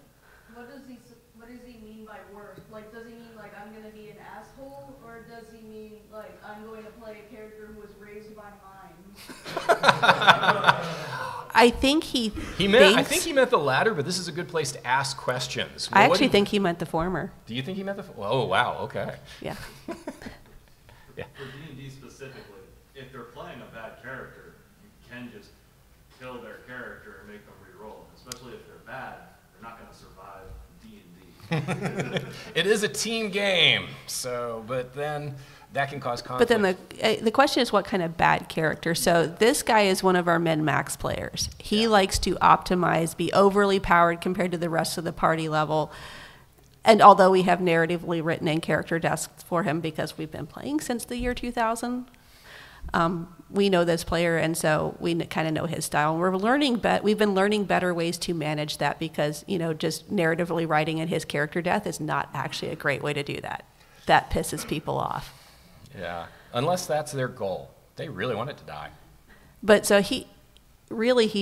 he mean by worse? Like, does he mean like I'm gonna be an asshole, or does he mean like I'm going to play a character who was raised by mine? I think he meant the latter, but this is a good place to ask questions. Well, I actually think he meant the former. Do you think he meant the? Oh, wow. Okay. Yeah. Yeah. For D&D specifically, if they're playing a bad character, you can just kill their character and make them re-roll. Especially if they're bad, they're not going to survive D&D. It is a team game, so but then that can cause conflict. But then the question is what kind of bad character. So this guy is one of our min-max players. He likes to optimize, be overly powered compared to the rest of the party level. And although we have narratively written in character desks for him because we've been playing since the year 2000, we know this player, and so we kind of know his style. And we've been learning better ways to manage that because, just narratively writing in his character death is not actually a great way to do that. That pisses people off. Yeah, unless that's their goal. They really want it to die. But so he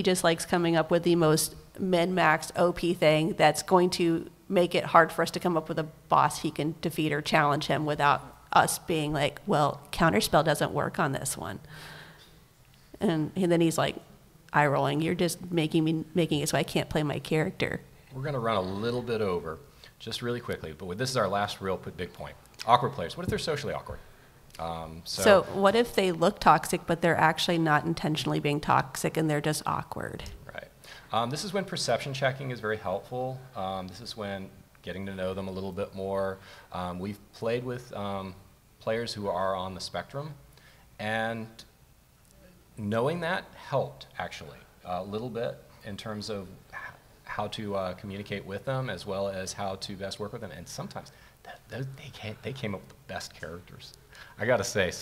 just likes coming up with the most min-max OP thing that's going to make it hard for us to come up with a boss he can defeat or challenge him without us being like, well, counterspell doesn't work on this one. And then he's like, eye rolling, you're just making it so I can't play my character. We're going to run a little bit over, just really quickly, but this is our last real big point. Awkward players. What if they're socially awkward? So what if they look toxic, but they're actually not intentionally being toxic and they're just awkward? Right. This is when perception checking is very helpful. This is when getting to know them a little bit more. We've played with players who are on the spectrum, and knowing that helped, actually, a little bit in terms of how to communicate with them as well as how to best work with them. And sometimes they came up with the best characters. I got to say,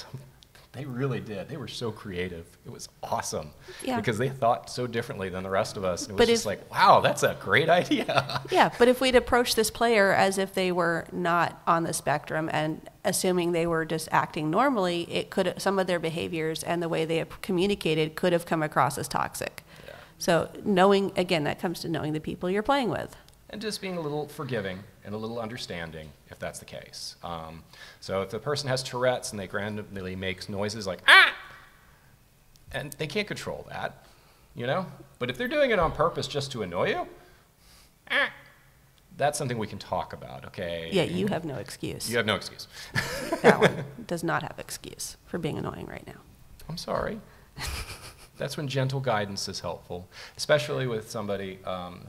They really did. They were so creative. It was awesome. Yeah. Because they thought so differently than the rest of us. And it was But just like, wow, that's a great idea. Yeah, but if we'd approached this player as if they were not on the spectrum and assuming they were just acting normally, it could, some of their behaviors and the way they communicated could have come across as toxic. Yeah. So knowing, again, that comes to knowing the people you're playing with. And just being a little forgiving and a little understanding if that's the case. So if the person has Tourette's and they randomly make noises like, ah, and they can't control that, you know? But if they're doing it on purpose just to annoy you, ah, that's something we can talk about, okay? Yeah, you have no excuse. You have no excuse. That one does not have excuse for being annoying right now. I'm sorry. That's when gentle guidance is helpful, especially with somebody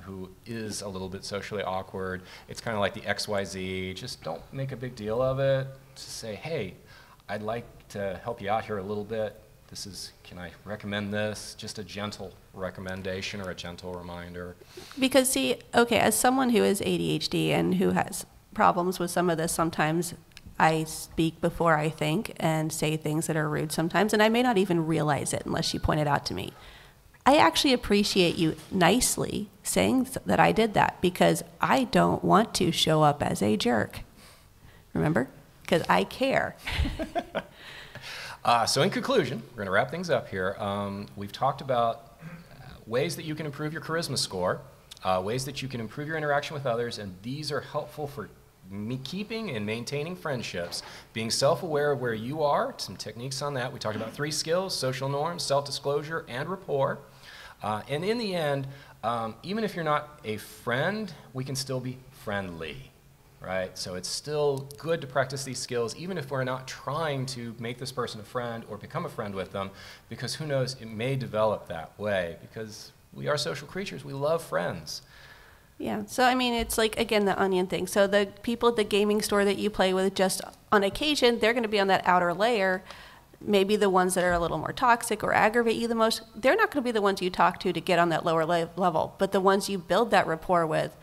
who is a little bit socially awkward. It's kind of like the XYZ. Just don't make a big deal of it. Just say, hey, I'd like to help you out here a little bit. This is, can I recommend this? Just a gentle recommendation or a gentle reminder. Because see, okay, as someone who is ADHD and who has problems with some of this, sometimes I speak before I think and say things that are rude sometimes, and I may not even realize it unless you point it out to me. I actually appreciate you nicely saying that I did that because I don't want to show up as a jerk. Remember? Because I care. So in conclusion, we're going to wrap things up here. We've talked about ways that you can improve your charisma score, ways that you can improve your interaction with others, and these are helpful for keeping and maintaining friendships, being self-aware of where you are, some techniques on that. We talked about 3 skills: social norms, self-disclosure, and rapport. And in the end, even if you're not a friend, we can still be friendly, right? So it's still good to practice these skills, even if we're not trying to make this person a friend or become a friend with them, because who knows, it may develop that way, because we are social creatures. We love friends. Yeah, so I mean, it's like, again, the onion thing. So the people at the gaming store that you play with just on occasion, they're going to be on that outer layer. Maybe the ones that are a little more toxic or aggravate you the most, they're not going to be the ones you talk to get on that lower level. But the ones you build that rapport with,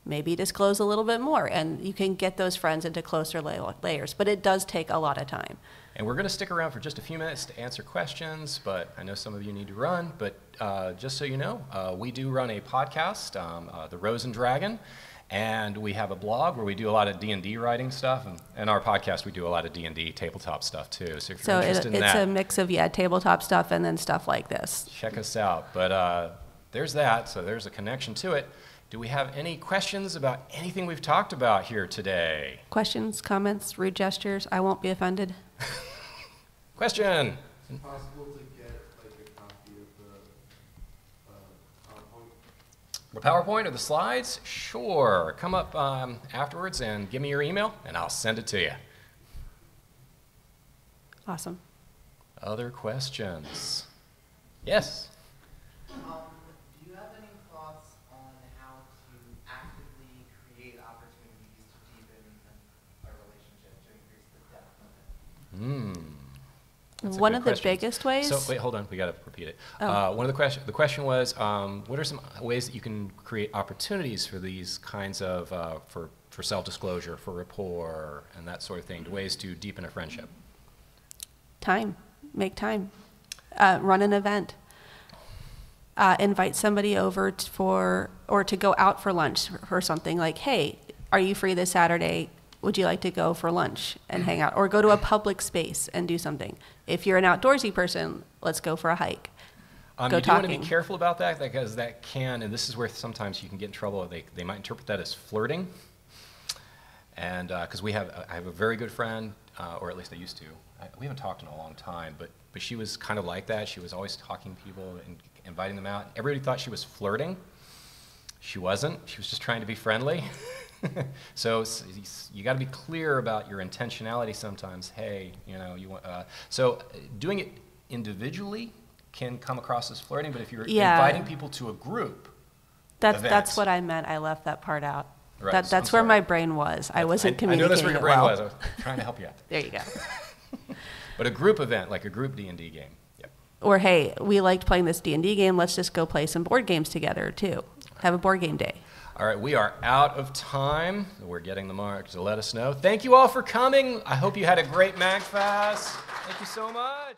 maybe disclose a little bit more, and you can get those friends into closer layers. But it does take a lot of time. And we're going to stick around for just a few minutes to answer questions, but I know some of you need to run. But just so you know, we do run a podcast, The Rose and Dragon, and we have a blog where we do a lot of D&D writing stuff, and our podcast, we do a lot of D&D tabletop stuff too. So if you're interested in that, it's a mix of, yeah, tabletop stuff and then stuff like this. check us out. But there's that, so there's a connection to it. Do we have any questions about anything we've talked about here today? Questions, comments, rude gestures? I won't be offended. Question? Is it possible to get like a copy of the PowerPoint? The PowerPoint or the slides? Sure. Come up afterwards and give me your email, and I'll send it to you. Awesome. Other questions? Yes? Do you have any thoughts on how to actively create opportunities to deepen a relationship, to increase the depth of it? That's a One good of the question. biggest ways. So wait, hold on. We got to repeat it. Oh. One of the question was, what are some ways that you can create opportunities for these kinds of for self-disclosure, for rapport, and that sort of thing? Ways to deepen a friendship. Time. Make time. Run an event. Invite somebody over or to go out for lunch or something, like, hey, are you free this Saturday? Would you like to go for lunch and hang out? Or go to a public space and do something. If you're an outdoorsy person, let's go for a hike. You do want to be careful about that, because that can, and this is where sometimes you can get in trouble. They might interpret that as flirting. And because I have a very good friend, or at least I used to. We haven't talked in a long time, but she was kind of like that. She was always talking to people and inviting them out. Everybody thought she was flirting. She wasn't. She was just trying to be friendly. So you got to be clear about your intentionality sometimes. Hey, you know, you want. So doing it individually can come across as flirting, but if you're inviting people to a group, that's what I meant. I left that part out. Right, That's where my brain was. I wasn't communicating. I know that's where your brain was. I was trying to help you out. There you go. But a group event, like a group D&D game. Yep. Or, hey, we liked playing this D&D game. Let's just go play some board games together, too. Have a board game day. All right, we are out of time. We're getting the mark to let us know. Thank you all for coming. I hope you had a great MAGFest. Thank you so much.